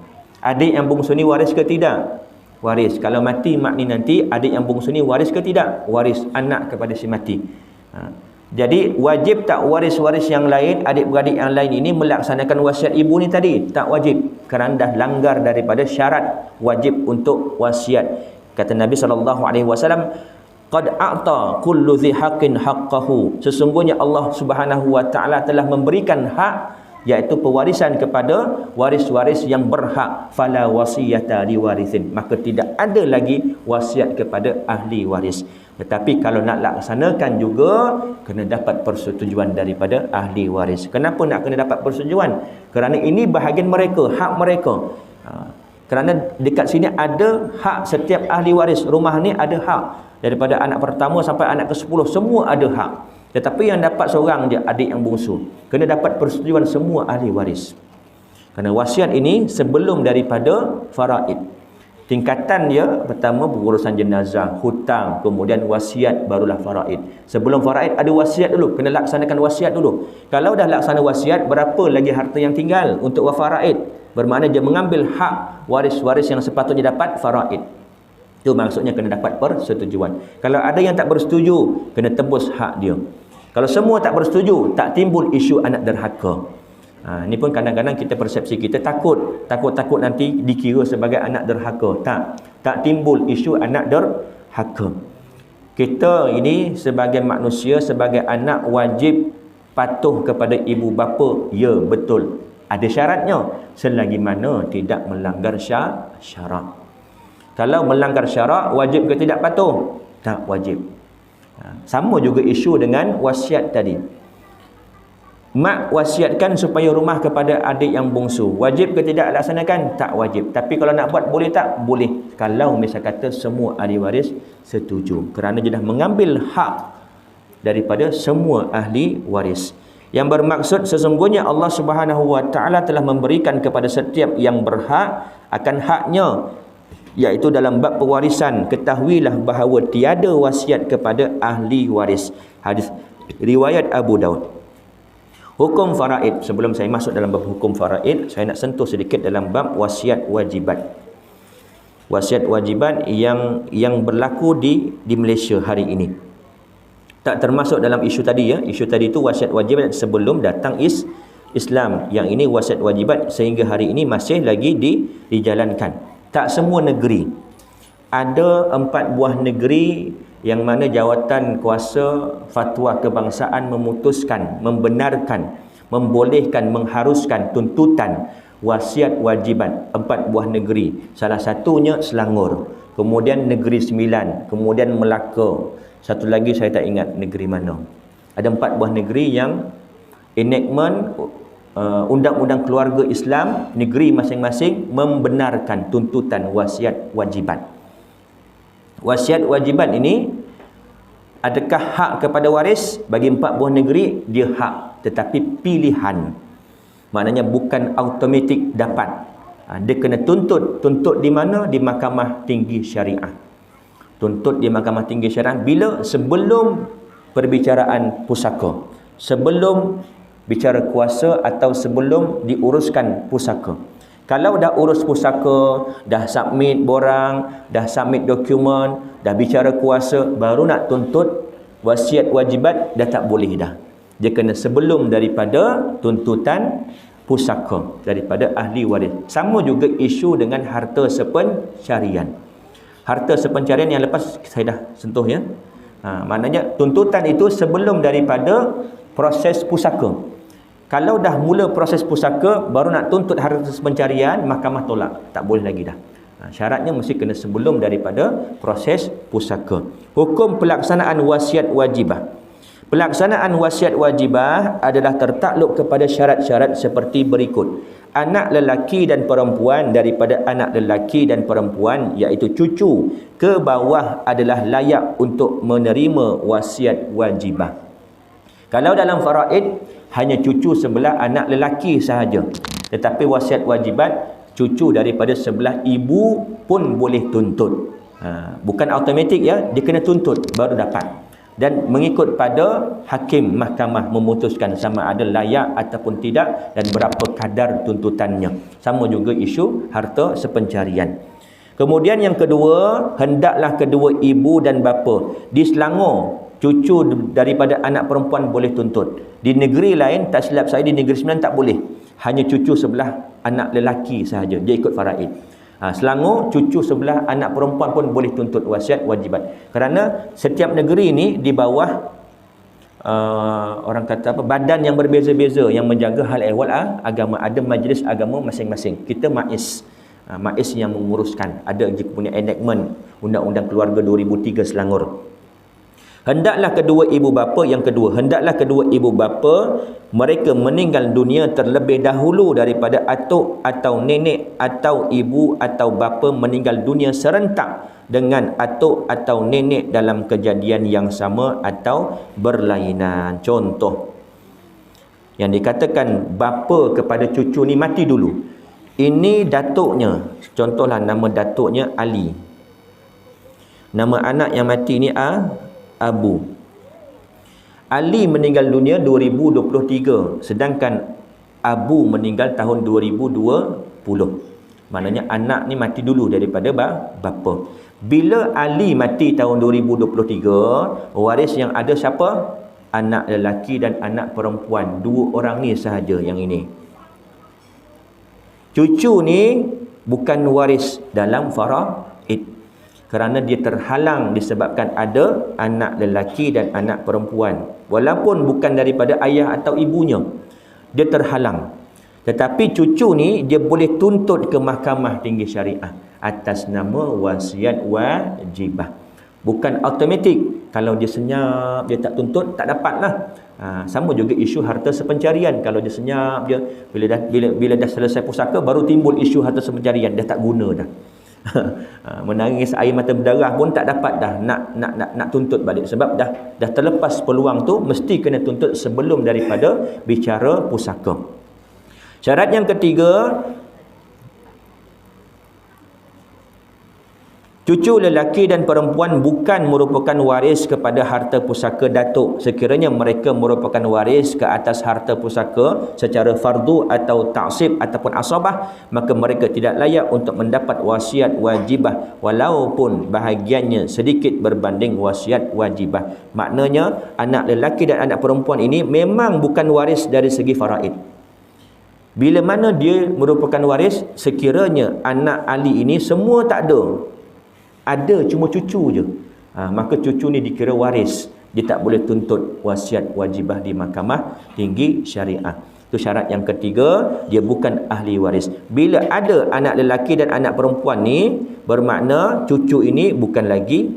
Adik yang bongsu ni waris ke tidak? Waris. Kalau mati mak ni nanti, adik yang bongsu ni waris ke tidak? Waris. Anak kepada si mati. Jadi wajib tak waris-waris yang lain, adik-beradik yang lain ini melaksanakan wasiat ibu ni tadi? Tak wajib, kerana dah langgar daripada syarat wajib untuk wasiat. Kata Nabi SAW, qad a'ta kullu dhi haqqin haqqahu. Sesungguhnya Allah Subhanahu wa taala telah memberikan hak, iaitu pewarisan kepada waris-waris yang berhak. Fala wasiyata liwarithin, maka tidak ada lagi wasiat kepada ahli waris. Tetapi kalau nak laksanakan juga kena dapat persetujuan daripada ahli waris. Kenapa nak kena dapat persetujuan? Kerana ini bahagian mereka, hak mereka. Kerana dekat sini ada hak setiap ahli waris. Rumah ni ada hak. Daripada anak pertama sampai anak ke-10, semua ada hak. Tetapi yang dapat seorang je, adik yang bongsu. Kena dapat persetujuan semua ahli waris. Kerana wasiat ini sebelum daripada faraid. Tingkatan dia pertama pengurusan jenazah, hutang, kemudian wasiat, barulah faraid. Sebelum faraid ada wasiat dulu, kena laksanakan wasiat dulu. Kalau dah laksana wasiat, berapa lagi harta yang tinggal untuk faraid? Bermakna dia mengambil hak waris-waris yang sepatutnya dapat faraid. Itu maksudnya kena dapat persetujuan. Kalau ada yang tak bersetuju, kena tebus hak dia. Kalau semua tak bersetuju, tak timbul isu anak derhaka. Ini pun kadang-kadang kita persepsi kita takut nanti dikira sebagai anak derhaka. Tak timbul isu anak derhaka. Kita ini sebagai manusia, sebagai anak wajib patuh kepada ibu bapa. Ya, betul. Ada syaratnya selagi mana tidak melanggar syarak. Kalau melanggar syarak, wajib ke tidak patuh? Tak wajib. Sama juga isu dengan wasiat tadi. Mak wasiatkan supaya rumah kepada adik yang bongsu. Wajib ke tidak laksanakan? Tak wajib. Tapi kalau nak buat, boleh tak? Boleh. Kalau misal kata semua ahli waris setuju. Kerana dia dah mengambil hak daripada semua ahli waris. Yang bermaksud sesungguhnya Allah Subhanahu wa taala telah memberikan kepada setiap yang berhak akan haknya, iaitu dalam bab pewarisan. Ketahuilah bahawa tiada wasiat kepada ahli waris. Hadis riwayat Abu Daud. Hukum faraid. Sebelum saya masuk dalam bab hukum faraid, saya nak sentuh sedikit dalam bab wasiat wajibat. Wasiat wajibat yang berlaku di Malaysia hari ini. Tak termasuk dalam isu tadi ya. Isu tadi itu wasiat wajibat sebelum datang Islam. Yang ini wasiat wajibat sehingga hari ini masih lagi dijalankan. Tak semua negeri. Ada 4 buah negeri yang mana jawatan kuasa fatwa kebangsaan memutuskan, membenarkan, membolehkan, mengharuskan tuntutan wasiat wajibat. 4 buah negeri. Salah satunya Selangor, kemudian Negeri Sembilan, kemudian Melaka. Satu lagi saya tak ingat negeri mana. Ada 4 buah negeri yang enactment undang-undang keluarga Islam negeri masing-masing membenarkan tuntutan wasiat wajibat. Wasiat wajibat ini adakah hak kepada waris? Bagi 4 buah negeri dia hak, tetapi pilihan. Maknanya bukan automatik dapat. Dia kena tuntut di mana? Di Mahkamah Tinggi Syariah. Tuntut di Mahkamah Tinggi Syariah bila? Sebelum perbicaraan pusaka, sebelum bicara kuasa atau sebelum diuruskan pusaka. Kalau dah urus pusaka, dah submit borang, dah submit dokumen, dah bicara kuasa, baru nak tuntut wasiat wajibat, dah tak boleh dah. Dia kena sebelum daripada tuntutan pusaka, daripada ahli waris. Sama juga isu dengan harta sepencarian. Harta sepencarian yang lepas saya dah sentuh ya. Maknanya tuntutan itu sebelum daripada proses pusaka. Kalau dah mula proses pusaka, baru nak tuntut harta pencarian, mahkamah tolak. Tak boleh lagi dah. Syaratnya mesti kena sebelum daripada proses pusaka. Hukum pelaksanaan wasiat wajibah. Pelaksanaan wasiat wajibah adalah tertakluk kepada syarat-syarat seperti berikut. Anak lelaki dan perempuan daripada anak lelaki dan perempuan, iaitu cucu ke bawah, adalah layak untuk menerima wasiat wajibah. Kalau dalam faraid, hanya cucu sebelah anak lelaki sahaja. Tetapi wasiat wajibat, cucu daripada sebelah ibu pun boleh tuntut. Bukan automatik ya, dia kena tuntut baru dapat. dan mengikut pada hakim mahkamah memutuskan sama ada layak ataupun tidak dan berapa kadar tuntutannya. Sama juga isu harta sepencarian. Kemudian yang kedua, hendaklah kedua ibu dan bapa di Selangor cucu daripada anak perempuan boleh tuntut. Di negeri lain, tak silap saya, di negeri Sembilan tak boleh. Hanya cucu sebelah anak lelaki sahaja dia ikut faraid. Selangor cucu sebelah anak perempuan pun boleh tuntut wasiat wajibat. Kerana setiap negeri ini di bawah orang kata apa, badan yang berbeza-beza yang menjaga hal ehwal agama. Ada majlis agama masing-masing. Kita MAIS. MAIS yang menguruskan. Ada punya enactment Undang-Undang Keluarga 2003 Selangor. Hendaklah kedua ibu bapa, yang kedua, hendaklah kedua ibu bapa mereka meninggal dunia terlebih dahulu daripada atuk atau nenek atau ibu atau bapa meninggal dunia serentak dengan atuk atau nenek dalam kejadian yang sama atau berlainan. Contoh yang dikatakan bapa kepada cucu ni mati dulu. Ini datuknya, contohlah nama datuknya Ali. Nama anak yang mati ni Abu. Ali meninggal dunia 2023, sedangkan Abu meninggal tahun 2020. Maknanya anak ni mati dulu daripada bapa. Bila Ali mati tahun 2023, waris yang ada siapa? Anak lelaki dan anak perempuan. Dua orang ni sahaja yang ini. Cucu ni bukan waris dalam faraid, kerana dia terhalang disebabkan ada anak lelaki dan anak perempuan. Walaupun bukan daripada ayah atau ibunya, dia terhalang. Tetapi cucu ni dia boleh tuntut ke mahkamah tinggi syariah atas nama wasiat wajibah. Bukan automatik. Kalau dia senyap, dia tak tuntut, tak dapatlah. Sama juga isu harta sepencarian. Kalau dia senyap, dia bila dah selesai pusaka baru timbul isu harta sepencarian, dah tak guna dah. Menangis air mata berdarah pun tak dapat dah nak tuntut balik, sebab dah terlepas peluang tu. Mesti kena tuntut sebelum daripada bicara pusaka. Syarat yang ketiga, cucu lelaki dan perempuan bukan merupakan waris kepada harta pusaka datuk sekiranya mereka merupakan waris ke atas harta pusaka secara fardu atau ta'sib ataupun asabah, maka mereka tidak layak untuk mendapat wasiat wajibah walaupun bahagiannya sedikit berbanding wasiat wajibah. Maknanya anak lelaki dan anak perempuan ini memang bukan waris dari segi faraid. Bila mana dia merupakan waris? Sekiranya anak Ali ini semua tak ada cuma cucu je, maka cucu ni dikira waris. Dia tak boleh tuntut wasiat wajibah di mahkamah tinggi syariah. Itu syarat yang ketiga, dia bukan ahli waris. Bila ada anak lelaki dan anak perempuan ni, bermakna cucu ini bukan lagi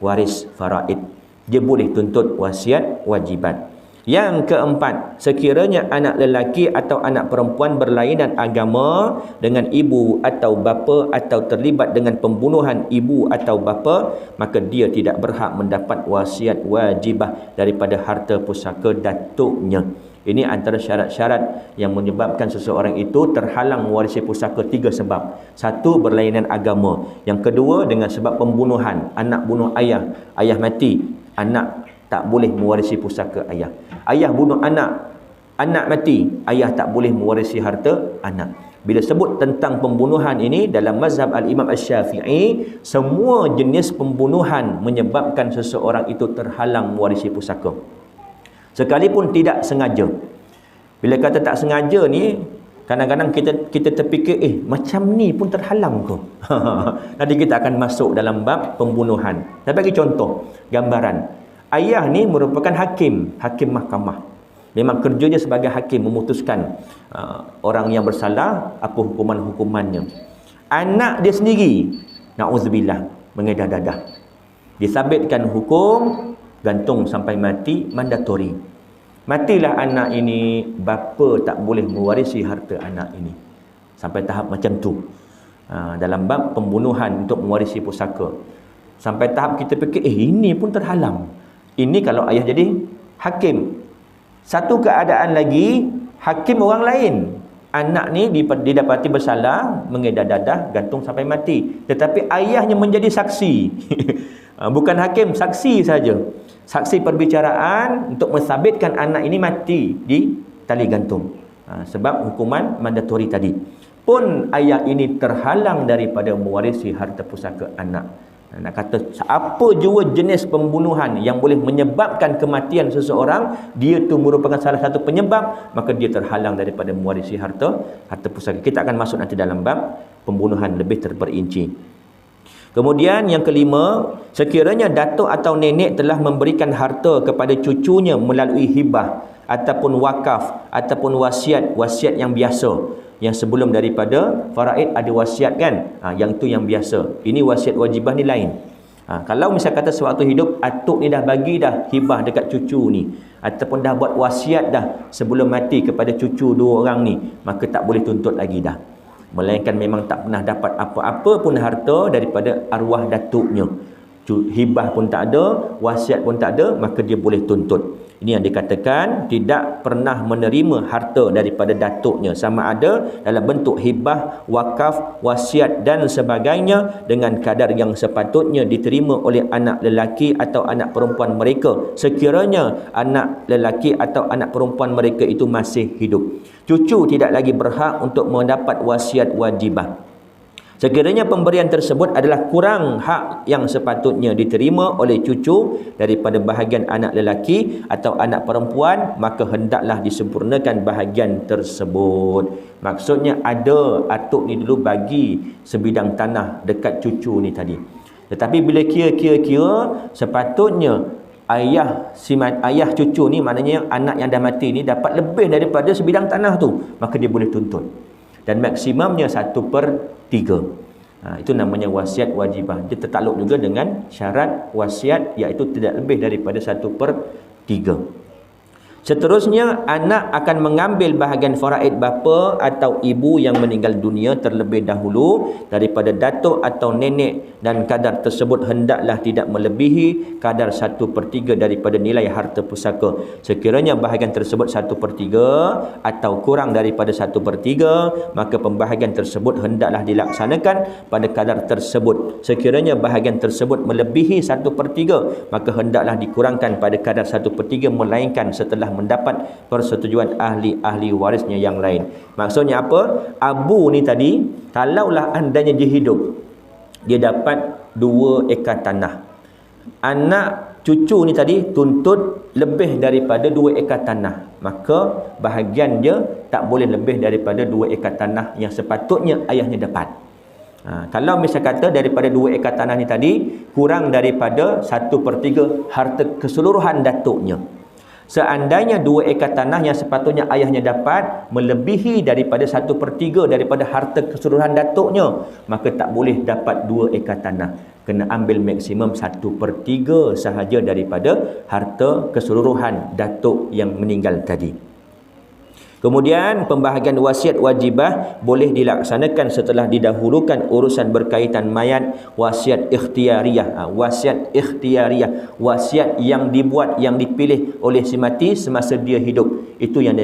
waris faraid. Dia boleh tuntut wasiat wajibat. Yang keempat, sekiranya anak lelaki atau anak perempuan berlainan agama dengan ibu atau bapa atau terlibat dengan pembunuhan ibu atau bapa, maka dia tidak berhak mendapat wasiat wajibah daripada harta pusaka datuknya. Ini antara syarat-syarat yang menyebabkan seseorang itu terhalang mewarisi pusaka. 3 sebab. 1, berlainan agama. Yang kedua, dengan sebab pembunuhan. Anak bunuh ayah, ayah mati, anak tak boleh mewarisi pusaka ayah. Ayah bunuh anak, anak mati, ayah tak boleh mewarisi harta anak. Bila sebut tentang pembunuhan ini dalam mazhab Al-Imam Asy-Syafi'i, semua jenis pembunuhan menyebabkan seseorang itu terhalang mewarisi pusaka, sekalipun tidak sengaja. Bila kata tak sengaja ni, kadang-kadang kita terfikir, macam ni pun terhalang ke? Nanti kita akan masuk dalam bab pembunuhan. Saya bagi contoh, gambaran. Ayah ni merupakan hakim mahkamah. Memang kerjanya sebagai hakim, memutuskan orang yang bersalah, apa hukuman-hukumannya. Anak dia sendiri, na'udzubillah, mengedah dadah. Disabitkan hukum, gantung sampai mati, mandatori. Matilah anak ini, bapa tak boleh mewarisi harta anak ini. Sampai tahap macam tu. Dalam bab pembunuhan untuk mewarisi pusaka. Sampai tahap kita fikir, ini pun terhalang. Ini kalau ayah jadi hakim. Satu keadaan lagi, hakim orang lain. Anak ni didapati bersalah, mengedah dadah, gantung sampai mati. Tetapi ayahnya menjadi saksi. Bukan hakim, saksi saja. saksi perbicaraan untuk mensabitkan anak ini mati di tali gantung. Sebab hukuman mandatori tadi. Pun ayah ini terhalang daripada mewarisi harta pusaka anak. Nak kata apa jua jenis pembunuhan yang boleh menyebabkan kematian seseorang, dia tu merupakan salah satu penyebab, maka dia terhalang daripada mewarisi harta pusaka. Kita akan masuk nanti dalam bab pembunuhan lebih terperinci. Kemudian yang kelima, sekiranya datuk atau nenek telah memberikan harta kepada cucunya melalui hibah ataupun wakaf ataupun wasiat yang biasa. Yang sebelum daripada faraid ada wasiat kan, yang itu yang biasa. Ini wasiat wajibah ni lain. Kalau misal kata sewaktu hidup atuk ni dah bagi dah hibah dekat cucu ni, ataupun dah buat wasiat dah sebelum mati kepada cucu dua orang ni, maka tak boleh tuntut lagi dah. Melainkan memang tak pernah dapat apa-apa pun harta daripada arwah datuknya. Hibah pun tak ada, wasiat pun tak ada, maka dia boleh tuntut. Ini yang dikatakan tidak pernah menerima harta daripada datuknya, sama ada dalam bentuk hibah, wakaf, wasiat dan sebagainya dengan kadar yang sepatutnya diterima oleh anak lelaki atau anak perempuan mereka, sekiranya anak lelaki atau anak perempuan mereka itu masih hidup. Cucu tidak lagi berhak untuk mendapat wasiat wajibah. Sekiranya pemberian tersebut adalah kurang hak yang sepatutnya diterima oleh cucu daripada bahagian anak lelaki atau anak perempuan, maka hendaklah disempurnakan bahagian tersebut. Maksudnya ada atuk ni dulu bagi sebidang tanah dekat cucu ni tadi. Tetapi bila kira-kira sepatutnya ayah cucu ni, maknanya anak yang dah mati ni dapat lebih daripada sebidang tanah tu, maka dia boleh tuntut. Dan maksimumnya 1/3. Itu namanya wasiat wajibah. Dia tertakluk juga dengan syarat wasiat, iaitu tidak lebih daripada 1/3. Seterusnya, anak akan mengambil bahagian faraid bapa atau ibu yang meninggal dunia terlebih dahulu daripada datuk atau nenek, dan kadar tersebut hendaklah tidak melebihi kadar 1/3 daripada nilai harta pusaka. Sekiranya bahagian tersebut 1/3 atau kurang daripada 1/3, maka pembahagian tersebut hendaklah dilaksanakan pada kadar tersebut. Sekiranya bahagian tersebut melebihi 1/3, maka hendaklah dikurangkan pada kadar 1/3, melainkan setelah mendapat persetujuan ahli-ahli warisnya yang lain. Maksudnya apa? Abu ni tadi, kalaulah andainya dia hidup, dia dapat 2 ekar tanah. Anak cucu ni tadi tuntut lebih daripada 2 ekar tanah, maka bahagian dia tak boleh lebih daripada 2 ekar tanah yang sepatutnya ayahnya dapat. Kalau misal kata daripada 2 ekar tanah ni tadi kurang daripada 1/3 harta keseluruhan datuknya, seandainya 2 ekar tanah yang sepatutnya ayahnya dapat melebihi daripada 1/3 daripada harta keseluruhan datuknya, maka tak boleh dapat 2 ekar tanah. Kena ambil maksimum 1/3 sahaja daripada harta keseluruhan datuk yang meninggal tadi. Kemudian pembahagian wasiat wajibah boleh dilaksanakan setelah didahulukan urusan berkaitan mayat, wasiat ikhtiyariyah. Wasiat yang dibuat, yang dipilih oleh si mati semasa dia hidup. Itu yang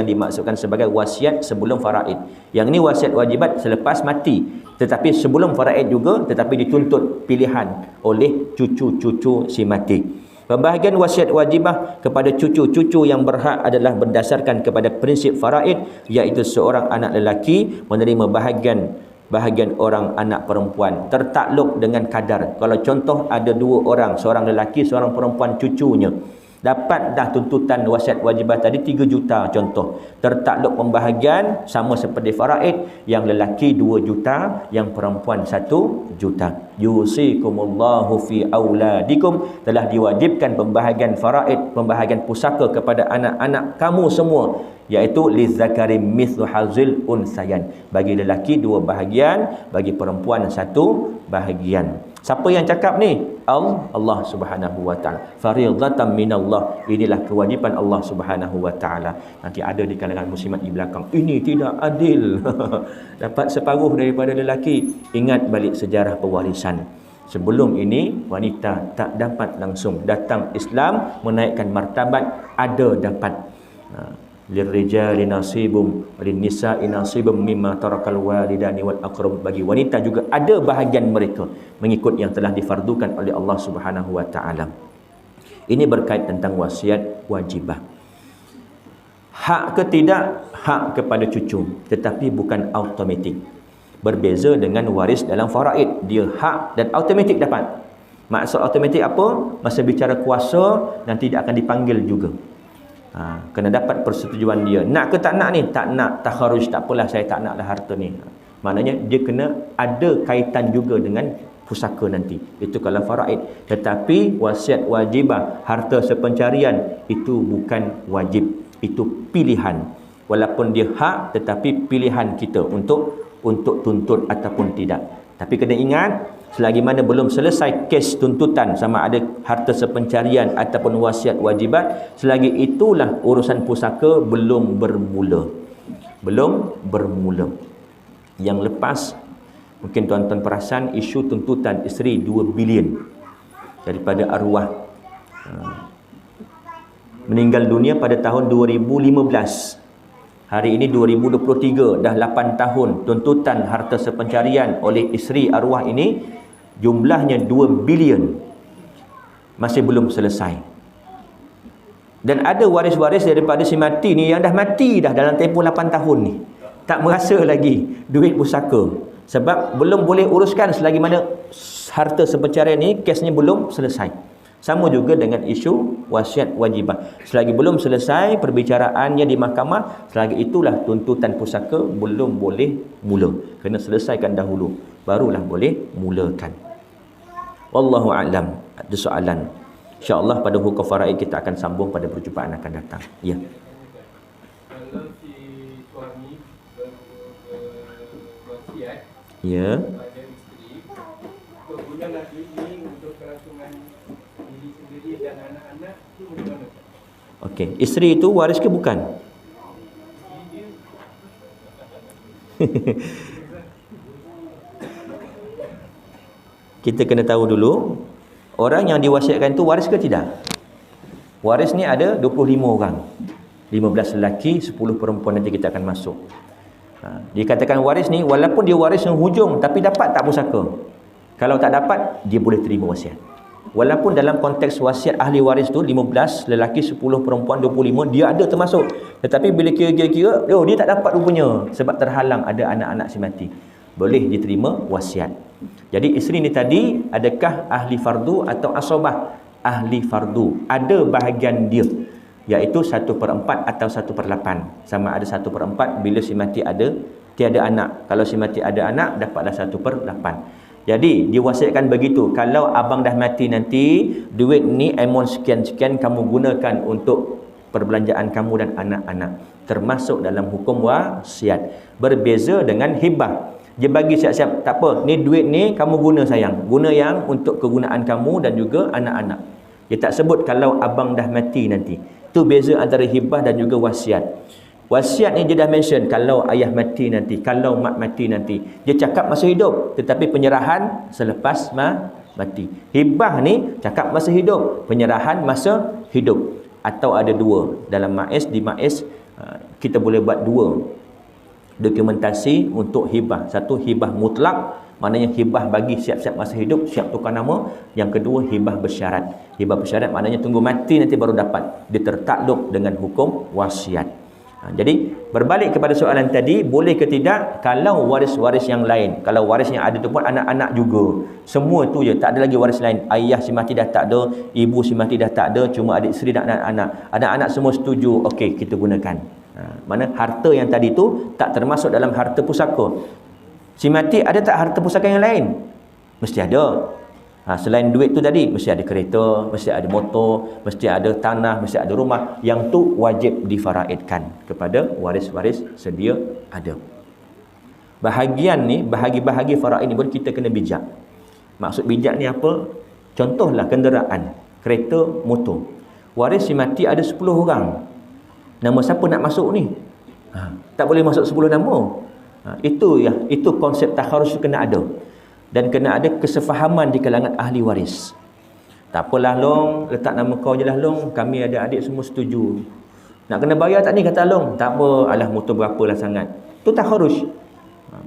dimaksudkan sebagai wasiat sebelum faraid. Yang ini wasiat wajibat selepas mati, tetapi sebelum faraid juga, tetapi dituntut pilihan oleh cucu-cucu si mati. Pembahagian wasiat wajibah kepada cucu-cucu yang berhak adalah berdasarkan kepada prinsip faraid, iaitu seorang anak lelaki menerima bahagian orang anak perempuan, tertakluk dengan kadar. Kalau contoh ada 2 orang, seorang lelaki, seorang perempuan cucunya, dapat dah tuntutan wasiat wajibah tadi 3 juta contoh. Tertakluk pembahagian sama seperti faraid, yang lelaki 2 juta, yang perempuan 1 juta. Yusikumullahu fi auladikum, telah diwajibkan pembahagian faraid, pembahagian pusaka kepada anak-anak kamu semua, iaitu lizzakari mithlu hazil unsayan. Bagi lelaki 2 bahagian, bagi perempuan 1 bahagian. Siapa yang cakap ni? Allah Subhanahu wa taala. Fariidatan minallah. Inilah kewajipan Allah Subhanahu wa taala. Nanti ada di kalangan muslimat di belakang, ini tidak adil. Dapat separuh daripada lelaki. Ingat balik sejarah pewarisan. Sebelum ini wanita tak dapat langsung. Datang Islam menaikkan martabat, ada dapat. Lirrijali nasibum walinnisa'i nasibum mimma tarakal walidani wal aqrab. Bagi wanita juga ada bahagian mereka mengikut yang telah difardukan oleh Allah Subhanahu wa taala. Ini berkait tentang wasiat wajibah. Hak ke tidak, hak kepada cucu, tetapi bukan automatik. Berbeza dengan waris dalam faraid, dia hak dan automatik dapat. Maksud automatik apa? Masa bicara kuasa nanti dia akan dipanggil juga. Kena dapat persetujuan dia. Nak ke tak nak ni? Tak nak, takharruj, tak apalah saya tak naklah harta ni. Maknanya dia kena ada kaitan juga dengan pusaka nanti. Itu kalau faraid. Tetapi wasiat wajibah, harta sepencarian, itu bukan wajib, itu pilihan. Walaupun dia hak, tetapi pilihan kita untuk tuntut ataupun tidak. Tapi kena ingat, selagi mana belum selesai kes tuntutan sama ada harta sepencarian ataupun wasiat wajibat, selagi itulah urusan pusaka belum bermula. Yang lepas, mungkin tuan-tuan perasan isu tuntutan isteri 2 bilion daripada arwah meninggal dunia pada tahun 2015. Hari ini 2023, dah 8 tahun tuntutan harta sepencarian oleh isteri arwah ini, jumlahnya 2 bilion. Masih belum selesai. Dan ada waris-waris daripada si mati ni yang dah mati dah dalam tempoh 8 tahun ni. Tak merasa lagi duit pusaka. Sebab belum boleh uruskan selagi mana harta sepencarian ni kesnya belum selesai. Sama juga dengan isu wasiat wajibah. Selagi belum selesai perbicaraannya di mahkamah, selagi itulah tuntutan pusaka belum boleh mula. Kena selesaikan dahulu, barulah boleh mulakan. Wallahu a'lam. Ada soalan? InsyaAllah pada hukum faraid kita akan sambung pada perjumpaan akan datang. Ya. Kalau si suami berwasiat pada isteri, kegunalah duit ini untuk kelangsungan diri sendiri dan anak-anak, itu bagaimana? Okey, isteri itu waris ke bukan? Kita kena tahu dulu, orang yang diwasiatkan itu waris ke tidak? Waris ni ada 25 orang. 15 lelaki, 10 perempuan, nanti kita akan masuk. Dikatakan waris ni, walaupun dia waris yang hujung, tapi dapat tak pusaka? Kalau tak dapat, dia boleh terima wasiat. Walaupun dalam konteks wasiat ahli waris tu 15 lelaki, 10 perempuan, 25, dia ada termasuk. Tetapi bila kira-kira, dia tak dapat rupanya sebab terhalang ada anak-anak si mati. Boleh diterima wasiat. Jadi isteri ni tadi, adakah ahli fardu atau asobah? Ahli fardu. Ada bahagian dia, iaitu 1/4 atau 1/8. Sama ada 1/4 bila si mati tiada anak. Kalau si mati ada anak, dapatlah 1/8. Jadi diwasiatkan begitu, kalau abang dah mati nanti, duit ni amount sekian-sekian kamu gunakan untuk perbelanjaan kamu dan anak-anak. Termasuk dalam hukum wasiat. Berbeza dengan hibah. Dia bagi siap-siap, tak apa, ni duit ni kamu guna sayang. Guna yang untuk kegunaan kamu dan juga anak-anak. Dia tak sebut kalau abang dah mati nanti. Itu beza antara hibah dan juga wasiat. Wasiat ni dia dah mention kalau ayah mati nanti, kalau mak mati nanti. Dia cakap masa hidup, tetapi penyerahan selepas mati. Hibah ni cakap masa hidup, penyerahan masa hidup. Atau ada dua. Dalam di MAIS kita boleh buat dua dokumentasi untuk hibah. Satu, hibah mutlak, maknanya hibah bagi siap-siap masa hidup, siap tukar nama. Yang kedua, hibah bersyarat. Hibah bersyarat maknanya tunggu mati nanti baru dapat. Dia tertakluk dengan hukum wasiat. Jadi berbalik kepada soalan tadi, boleh ke tidak kalau waris-waris yang lain, kalau waris yang ada tu pun anak-anak juga, semua tu je, tak ada lagi waris lain. Ayah si mati dah tak ada, ibu si mati dah tak ada, cuma adik isteri dan anak-anak. Anak-anak semua setuju, okey kita gunakan. Mana harta yang tadi tu tak termasuk dalam harta pusaka. Si mati ada tak harta pusaka yang lain? Mesti ada. Selain duit tu tadi, mesti ada kereta, mesti ada motor, mesti ada tanah, mesti ada rumah. Yang tu wajib difaraidkan kepada waris-waris sedia ada. Bahagian ni, bahagi-bahagi faraid ni pun kita kena bijak. Maksud bijak ni apa? Contohlah kenderaan, kereta, motor. Waris si mati ada 10 orang. Nama siapa nak masuk ni? Tak boleh masuk 10 nama. Itu konsep takharus kena ada. Dan kena ada kesefahaman di kalangan ahli waris. Tak apalah long, letak nama kau je lah long, kami ada adik semua setuju. Nak kena bayar tak ni kata long? Tak apa, alah motor berapalah sangat. Itu takharus.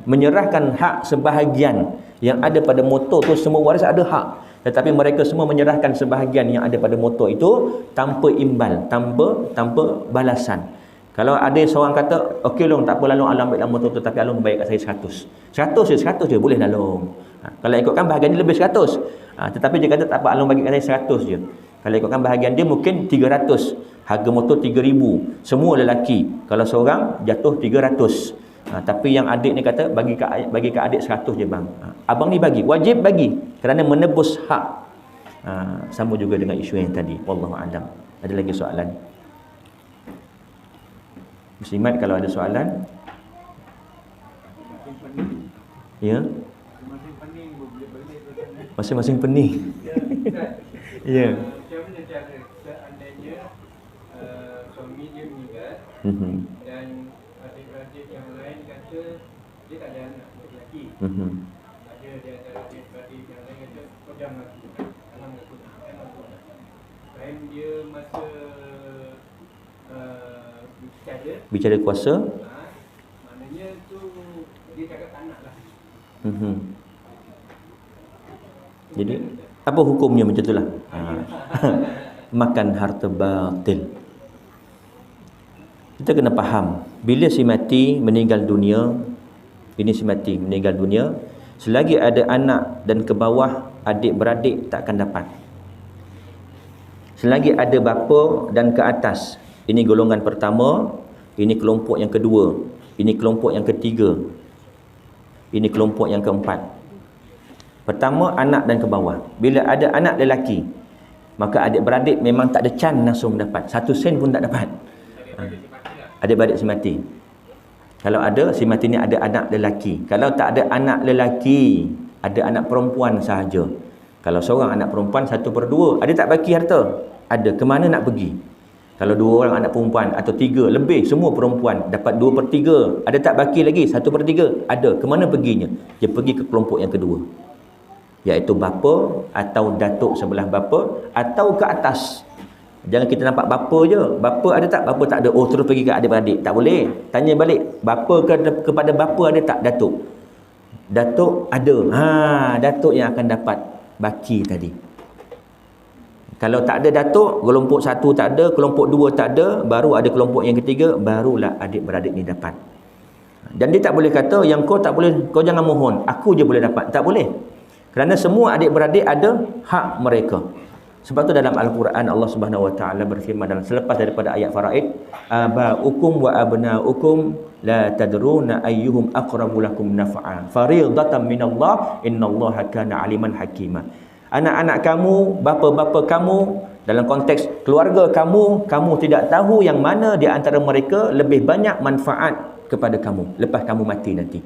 Menyerahkan hak sebahagian yang ada pada motor tu, semua waris ada hak. Tetapi mereka semua menyerahkan sebahagian yang ada pada motor itu tanpa imbal, tanpa balasan. Kalau ada seorang kata, okey Long, tak apa lah Long, Alang ambil motor tu, tapi Alang bayar kat saya 100. 100 je, boleh lah Long. Kalau ikutkan bahagian dia lebih 100. Tetapi dia kata, tak apa, Alang bagi kat saya 100 je. Kalau ikutkan bahagian dia mungkin 300. Harga motor 3,000. Semua lelaki. Kalau seorang jatuh 300. Tapi yang adik ni kata bagi ke adik 100 je bang. Abang ni bagi, wajib bagi kerana menebus hak. Sama juga dengan isu yang tadi. Wallahu a'lam. Ada lagi soalan? Muslimat kalau ada soalan? Ya. Masing-masing pening. Ya. Macam mana cara seandainya suami dia meninggal dan adik-beradik yang lain kata dia tak ada anak lelaki. Ada di antara adik-beradik yang lain kata kau jangan aku, jangan aku. Time dia masa bicara kuasa, maknanya tu dia cakap tak nak lah. Jadi apa hukumnya macam itulah? Makan harta batil. Kita kena faham, bila si mati meninggal dunia, selagi ada anak dan ke bawah, adik-beradik tak akan dapat. Selagi ada bapa dan ke atas, ini golongan pertama, ini kelompok yang kedua, ini kelompok yang ketiga, ini kelompok yang keempat. Pertama, anak dan ke bawah. Bila ada anak lelaki, maka adik-beradik memang tak ada can langsung dapat. 1 sen pun tak dapat. Adik-beradik si mati. Kalau ada, si mati ni ada anak lelaki. Kalau tak ada anak lelaki, ada anak perempuan sahaja. Kalau seorang anak perempuan 1/2, ada tak baki harta? Ada. Ke mana nak pergi? Kalau 2 orang anak perempuan atau 3 lebih, semua perempuan, dapat 2/3. Ada tak baki lagi? 1/3. Ada. Ke mana perginya? Dia pergi ke kelompok yang kedua, iaitu bapa atau datuk sebelah bapa atau ke atas. Jangan kita nampak bapa je. Bapa ada tak? Bapa tak ada. Oh, terus pergi ke adik-beradik. Tak boleh. Tanya balik. Bapa kepada bapa ada tak datuk? Datuk ada. Datuk yang akan dapat baki tadi. Kalau tak ada datuk, kelompok 1 tak ada, kelompok 2 tak ada, baru ada kelompok yang ketiga, barulah adik-beradik ni dapat. Dan dia tak boleh kata, yang kau tak boleh, kau jangan mohon, aku je boleh dapat. Tak boleh. Kerana semua adik-beradik ada hak mereka. Sebab tu dalam Al-Quran Allah Subhanahu Wa Taala berfirman dalam selepas daripada ayat faraid, aba'ukum wa abna'ukum la tadruna ayyuhum aqrabu lakum naf'a fariidatan minallah innallaha kana aliman hakima. Anak-anak kamu, bapa-bapa kamu, dalam konteks keluarga kamu, kamu tidak tahu yang mana di antara mereka lebih banyak manfaat kepada kamu lepas kamu mati nanti.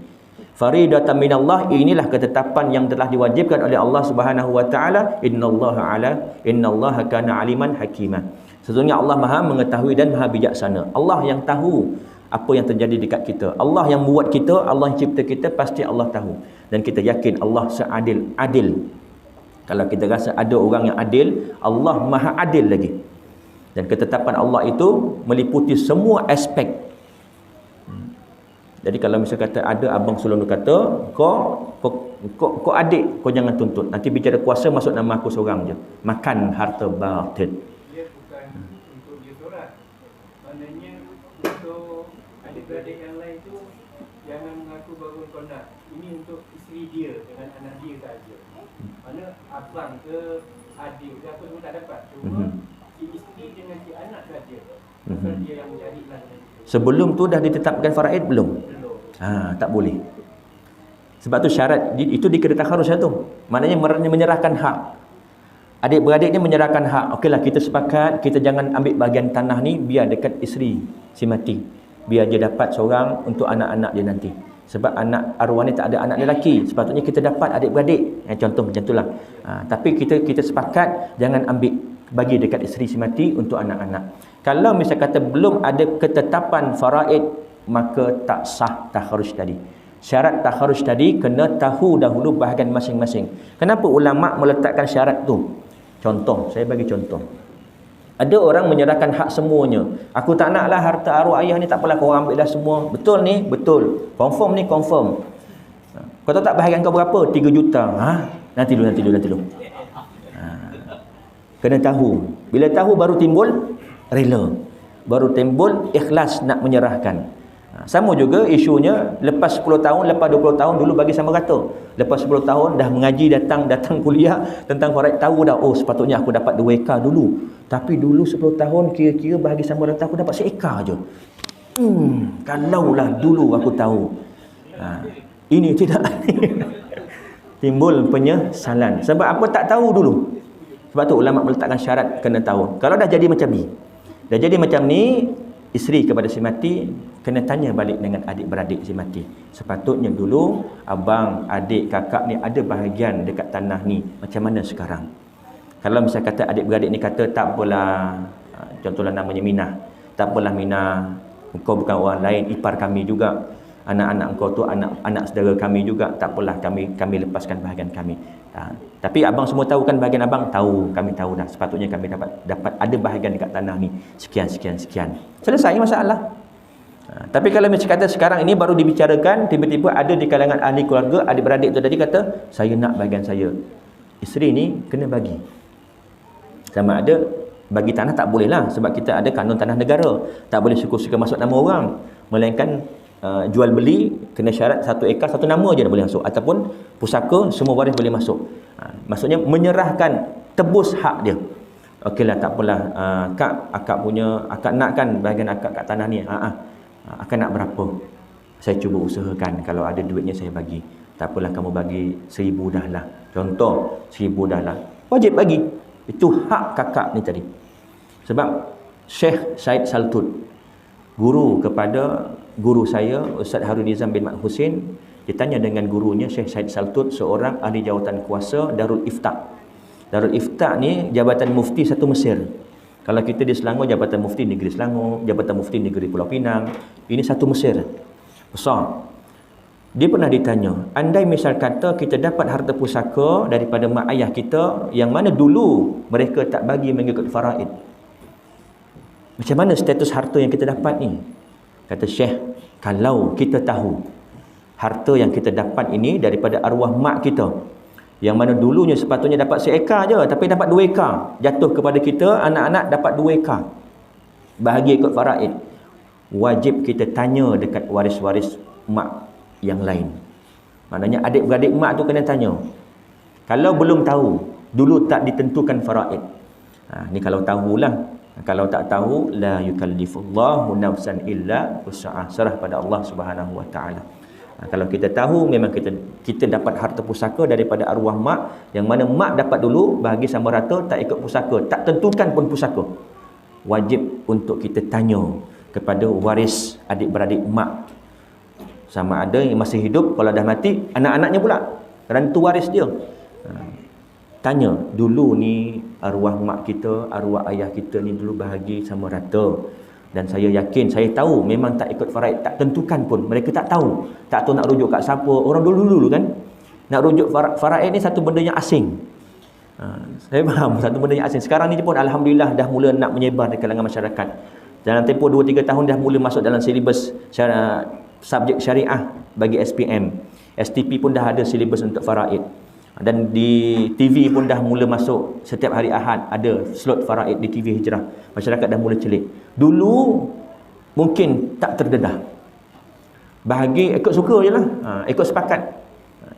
Faridatan minallah, inilah ketetapan yang telah diwajibkan oleh Allah Subhanahu Wa Taala. Innallaha kana aliman hakima. Sesungguhnya Allah Maha mengetahui dan Maha bijaksana. Allah yang tahu apa yang terjadi dekat kita. Allah yang buat kita, Allah yang cipta kita, pasti Allah tahu. Dan kita yakin Allah seadil-adil. Kalau kita rasa ada orang yang adil, Allah Maha adil lagi. Dan ketetapan Allah itu meliputi semua aspek. Jadi kalau misalnya kata ada abang sulung kata, kau adik, kau jangan tuntut. Nanti bicara kuasa masuk nama aku seorang je. Makan harta batil. Dia bukan untuk dia seorang. Maknanya untuk adik-beradik yang lain tu jangan mengaku baru kau nak. Ini untuk isteri dia dengan anak dia saja. Mana abang ke adik ke apa semua tak dapat. Cuma si isteri dengan si anak saja. Bukan dia yang mencarilah. Sebelum tu dah ditetapkan faraid belum? Tak boleh. Sebab tu syarat itu dikira takharus tu. Maknanya menyerahkan hak. Adik-beradik ni menyerahkan hak. Okeylah, kita sepakat kita jangan ambil bahagian tanah ni biar dekat isteri si mati. Biar dia dapat seorang untuk anak-anak dia nanti. Sebab anak arwah ni tak ada anak lelaki. Sepatutnya kita dapat adik-beradik. Contoh macam itulah. Tapi kita sepakat jangan ambil bagi dekat isteri si mati untuk anak-anak. Kalau misalnya kata belum ada ketetapan faraid, maka tak sah takharus tadi. Syarat takharus tadi kena tahu dahulu bahagian masing-masing. Kenapa ulama meletakkan syarat tu? Contoh, saya bagi contoh. Ada orang menyerahkan hak semuanya. Aku tak naklah harta arwah ayah ni, tak apalah kau ambil dah semua. Betul ni? Betul. Confirm ni? Confirm. Kau tahu tak bahagian kau berapa? 3 juta. Nanti dulu. Kena tahu. Bila tahu baru timbul rela. Baru timbul ikhlas nak menyerahkan. Sama juga isunya lepas 10 tahun, lepas 20 tahun dulu bagi sama rata. Lepas 10 tahun dah mengaji, datang kuliah tentang faraid, tahu dah, oh sepatutnya aku dapat 2 ekar dulu. Tapi dulu 10 tahun kira-kira bagi sama rata aku dapat 1 ekar je. Kalaulah dulu aku tahu. Ini tidak. Timbul penyesalan. Sebab apa? Tak tahu dulu. Sebab tu ulama meletakkan syarat kena tahu. Kalau dah jadi macam ni, isteri kepada si mati kena tanya balik dengan adik-beradik si mati. Sepatutnya dulu abang, adik, kakak ni ada bahagian dekat tanah ni. Macam mana sekarang? Kalau misal kata adik-beradik ni kata tak apalah, contohnya namanya Minah. Tak apalah Minah, engkau bukan orang lain, ipar kami juga. Anak-anak engkau tu anak saudara kami juga. Tak apalah, kami lepaskan bahagian kami. Tapi abang semua tahu kan bahagian abang? Tahu, kami tahu dah. Sepatutnya kami dapat ada bahagian dekat tanah ni. Sekian. Selesai masalah. Tapi kalau macam kata sekarang ini baru dibicarakan, tiba-tiba ada di kalangan ahli keluarga, adik-beradik tu tadi kata, saya nak bahagian saya. Isteri ni kena bagi. Sama ada bagi tanah tak boleh lah, sebab kita ada kanun tanah negara. Tak boleh suka-suka masuk nama orang. Melainkan jual beli kena syarat 1 ekar 1 nama je dah boleh masuk, ataupun pusaka semua waris boleh masuk. Maksudnya menyerahkan, tebus hak dia. Okeylah, tak apalah, akak nakkan bahagian akak kat tanah ni. Akak nak berapa? Saya cuba usahakan, kalau ada duitnya saya bagi. Tak apalah, kamu bagi 1,000 dah lah. Contoh 1,000 dah lah. Wajib bagi. Itu hak kakak ni tadi. Sebab Syekh Syed Saltut, guru kepada guru saya Ustaz Harun Nizam bin Mat Husin, ditanya dengan gurunya Syekh Syed Saltut, seorang ahli jawatan kuasa Darul Ifta. Darul Ifta ni jabatan mufti satu Mesir. Kalau kita di Selangor, jabatan mufti negeri Selangor, jabatan mufti negeri Pulau Pinang. Ini satu Mesir. Besar. Dia pernah ditanya, andai misal kata kita dapat harta pusaka daripada mak ayah kita yang mana dulu mereka tak bagi mengikut faraid, macam mana status harta yang kita dapat ni? Kata Syekh, kalau kita tahu harta yang kita dapat ini daripada arwah mak kita, yang mana dulunya sepatutnya dapat 1 ekar je, tapi dapat 2 ekar, jatuh kepada kita, anak-anak dapat 2 ekar, bahagia ikut faraid, wajib kita tanya dekat waris-waris mak yang lain. Maknanya adik-beradik mak tu kena tanya. Kalau belum tahu, dulu tak ditentukan faraid. Ni kalau tahulah. Kalau tak tahu, la yukallifullahu nafsan illa wus'aha. Serah pada Allah Subhanahu wa taala. Kalau kita tahu, memang kita dapat harta pusaka daripada arwah mak, yang mana mak dapat dulu bahagi sama rata, tak ikut pusaka, tak tentukan pun pusaka. Wajib untuk kita tanya kepada waris adik-beradik mak, sama ada yang masih hidup, kalau dah mati anak-anaknya pula, kerana tu waris dia. Tanya, dulu ni arwah mak kita, arwah ayah kita ni dulu bahagi sama rata, dan saya yakin, saya tahu memang tak ikut faraid, tak tentukan pun, mereka tak tahu nak rujuk kat siapa. Orang dulu kan nak rujuk faraid ni satu benda yang asing. Saya faham, satu benda yang asing. Sekarang ni pun alhamdulillah dah mula nak menyebar di kalangan masyarakat. Dalam tempoh 2-3 tahun dah mula masuk dalam silibus subjek syariah bagi SPM. STP pun dah ada silibus untuk faraid. Dan di TV pun dah mula masuk, setiap hari Ahad ada slot faraid di TV Hijrah. Masyarakat dah mula celik. Dulu mungkin tak terdedah. Bahagi ikut suka je lah, ikut sepakat.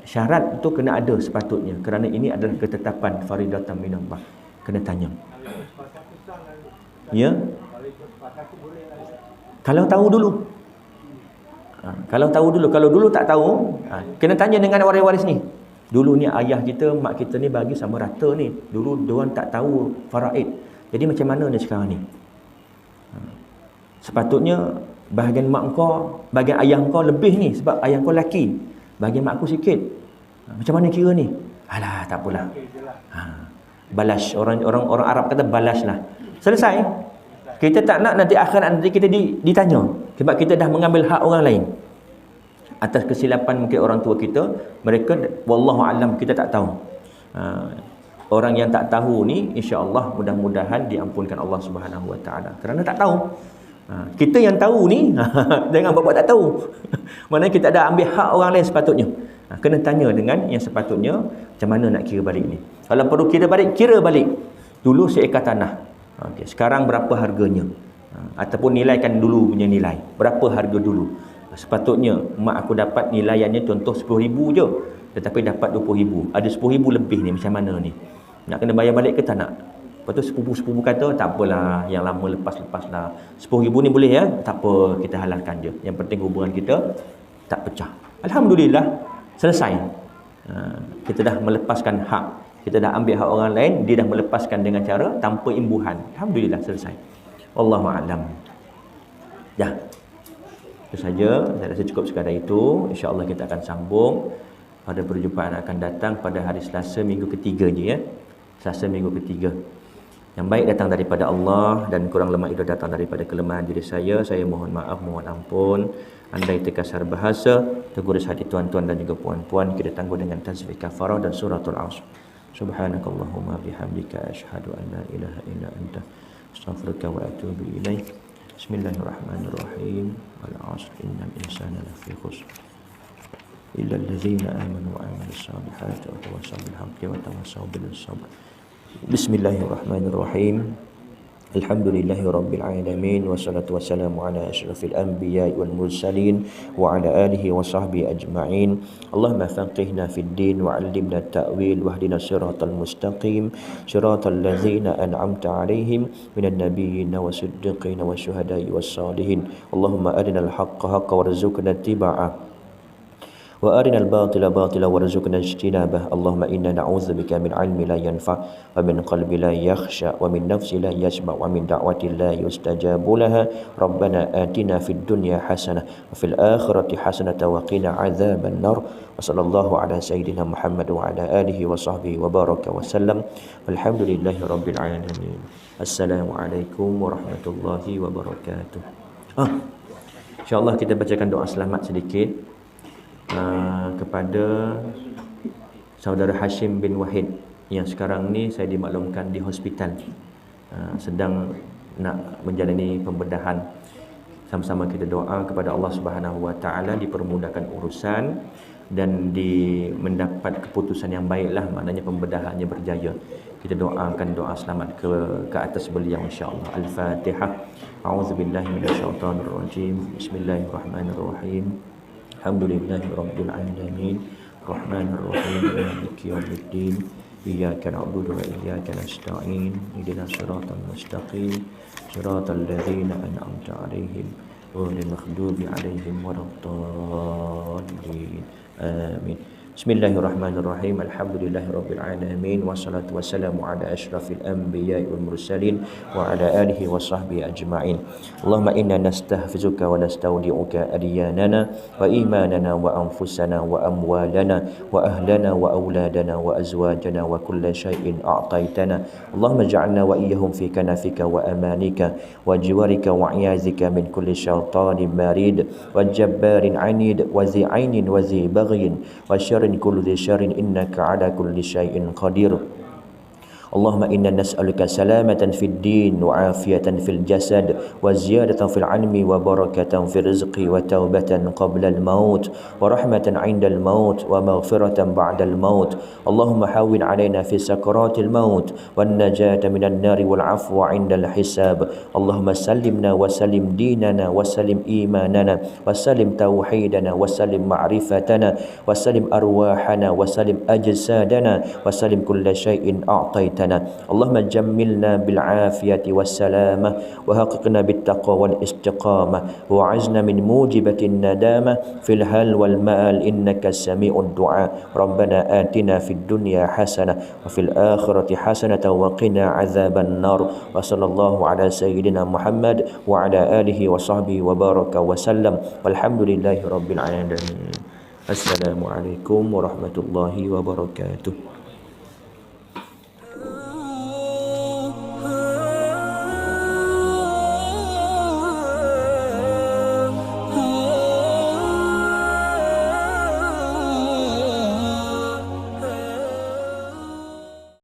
Syarat tu kena ada sepatutnya, kerana ini adalah ketetapan faridatan minallah. Kena tanya. Ya? Kalau tahu dulu. Kalau dulu tak tahu, kena tanya dengan waris-waris ni. Dulu ni ayah kita, mak kita ni bagi sama rata ni. Dulu diorang tak tahu faraid. Jadi macam mana ni sekarang ni? Sepatutnya bahagian mak kau, bahagian ayah kau lebih ni, sebab ayah kau lelaki. Bahagian mak aku sikit. Macam mana kira ni? Alah, tak apalah. Balas. Orang Arab kata balas lah. Selesai. Kita tak nak nanti akhirat nanti kita ditanya. Sebab kita dah mengambil hak orang lain. Atas kesilapan mungkin orang tua kita, mereka wallahu alam, kita tak tahu. Orang yang tak tahu ni insya-Allah mudah-mudahan diampunkan Allah Subhanahu wa taala, kerana tak tahu. Kita yang tahu ni jangan buat tak tahu. Maknanya kita dah ambil hak orang lain sepatutnya. Kena tanya dengan yang sepatutnya, macam mana nak kira balik ni. Kalau perlu kira balik, Dulu seekar tanah. Okey, sekarang berapa harganya? Ataupun nilaikan dulu punya nilai. Berapa harga dulu? Sepatutnya mak aku dapat nilaiannya contoh 10,000 je. Tetapi dapat 20,000. Ada 10,000 lebih ni, macam mana ni? Nak kena bayar balik ke tak nak? Lepas tu sepupu-sepupu kata, tak apalah, yang lama lepas-lepas lah. 10,000 ni boleh ya? Tak apa, kita halalkan je. Yang penting hubungan kita tak pecah. Alhamdulillah, selesai. Kita dah melepaskan hak. Kita dah ambil hak orang lain, dia dah melepaskan dengan cara tanpa imbuhan. Alhamdulillah, selesai. Wallahu a'lam. Ya. Itu saja. Saya rasa cukup sekadar itu. InsyaAllah kita akan sambung pada perjumpaan akan datang pada hari Selasa minggu ketiga je ya. Selasa minggu ketiga. Yang baik datang daripada Allah dan kurang lemah itu datang daripada kelemahan diri saya. Saya mohon maaf, mohon ampun. Andai terkasar bahasa, tergurus hati tuan-tuan dan juga puan-puan, kita tangguh dengan tasbih kafarah dan suratul Asr. Subhanakallahumma bihamdika asyhadu an la ilaha illa anta astaghfiruka wa atubu ilaik. Bismillahirrahmanirrahim. Wal 'asr innal insana lafi khusr. Illa allazina amanu wa 'amilus solihati wa tawassaw bil haqqi wa tawassaw bis sabr. Bismillahirrahmanirrahim. Alhamdulillahi rabbil alamin wassalatu wassalamu ala asyrafil anbiya'i wal mursalin wa ala alihi wa sahbihi ajma'in. Allahumma faqihna fid din wa 'allimna at-ta'wil wahdina siratal mustaqim siratal ladzina an'amta 'alaihim minan nabiyyin wasiddiqin wasyuhada'i wassalihin. Allahumma arinal haqqa haqqan warzuqna ittiba'ah wa arinal batila batila warzuqna ijtinabah. Allahumma inna na'udzubika min 'ilmin la yanfa' wa min qalbin la yakhsha wa min nafsin la yashba' wa min da'watin la yustajabu laha. Rabbana atina fid dunya hasanah wa fil akhirati hasanah wa qina 'adzaban nar. Wa sallallahu ala sayyidina Muhammad wa ala alihi wa sahbihi wa baraka wa sallam. Walhamdulillahi rabbil alamin. Assalamualaikum warahmatullahi wabarakatuh. InsyaAllah kita bacakan doa selamat sedikit kepada saudara Hashim bin Wahid yang sekarang ni saya dimaklumkan di hospital, sedang nak menjalani pembedahan. Sama-sama kita doa kepada Allah Subhanahu Wa Taala dipermudahkan urusan dan mendapat keputusan yang baiklah, maknanya pembedahannya berjaya. Kita doakan doa selamat ke atas beliau insya-Allah. Al-Fatihah. A'udzubillahi minasyaitonirrajim. Bismillahirrahmanirrahim. Alhamdulillahi rabbil alamin. Rahmanir rahim. Maliki yaumiddin. Iyyaka na'budu wa iyyaka nasta'in. Ihdinas siratal mustaqim. Siratal ladzina an'amta 'alaihim ghairil maghdubi 'alaihim waladdallin. Amin. Bismillahirrahmanirrahim. Alhamdulillahirabbil alamin wassalatu wassalamu ala asyrafil anbiya'i wal mursalin wa ala alihi wa sahbihi ajma'in. Allahumma inna nastahfizuka wa nastaudi'uka adyanana wa imanana wa anfusana wa amwalana wa ahlana wa auladana wa azwajana wa kulla syai'in a'taitana. Allahumma ij'alna wa iyyahum fi kanafika wa amanika wa jiwarika wa i'azika min kulli syaitanin marid wa jabbarin 'anid wa zi 'ainin wa zi baghin wa syarrin kulli syarrin innaka 'ala kulli syai'in qadir. Allahumma inna nas'aluka salamatan fid din wa afiyatan fil jasad wa ziyadatan fil 'ilmi wa barakatan fil rizqi wa taubatan qabla al maut wa rahmatan 'inda al maut wa maghfiratan ba'da al maut. Allahumma hawwin 'alaina fi sakaratil maut wan najata minan nari wal 'afwa 'inda al hisab. Allahumma sallimna wa sallim dinana wa sallim imanana wa sallim tauhidana wa sallim ma'rifatana wa sallim arwahana wa sallim ajsadana wa sallim kulla syai'in a'taitana. Allahumma jammilna bil afiyati was salamah wa haqiqna bit taqwa wal istiqamah wa azna min mujibatin nadamah fil hal wal ma'al innaka sami'ud du'a. Rabbana atina fid dunya hasanah wa fil akhirati hasanah wa qina adzaban nar. Wa sallallahu ala sayyidina Muhammad wa ala alihi wa sahbihi wa baraka wa sallam. Walhamdulillahi rabbil alamin. Assalamualaikum warahmatullahi wabarakatuh.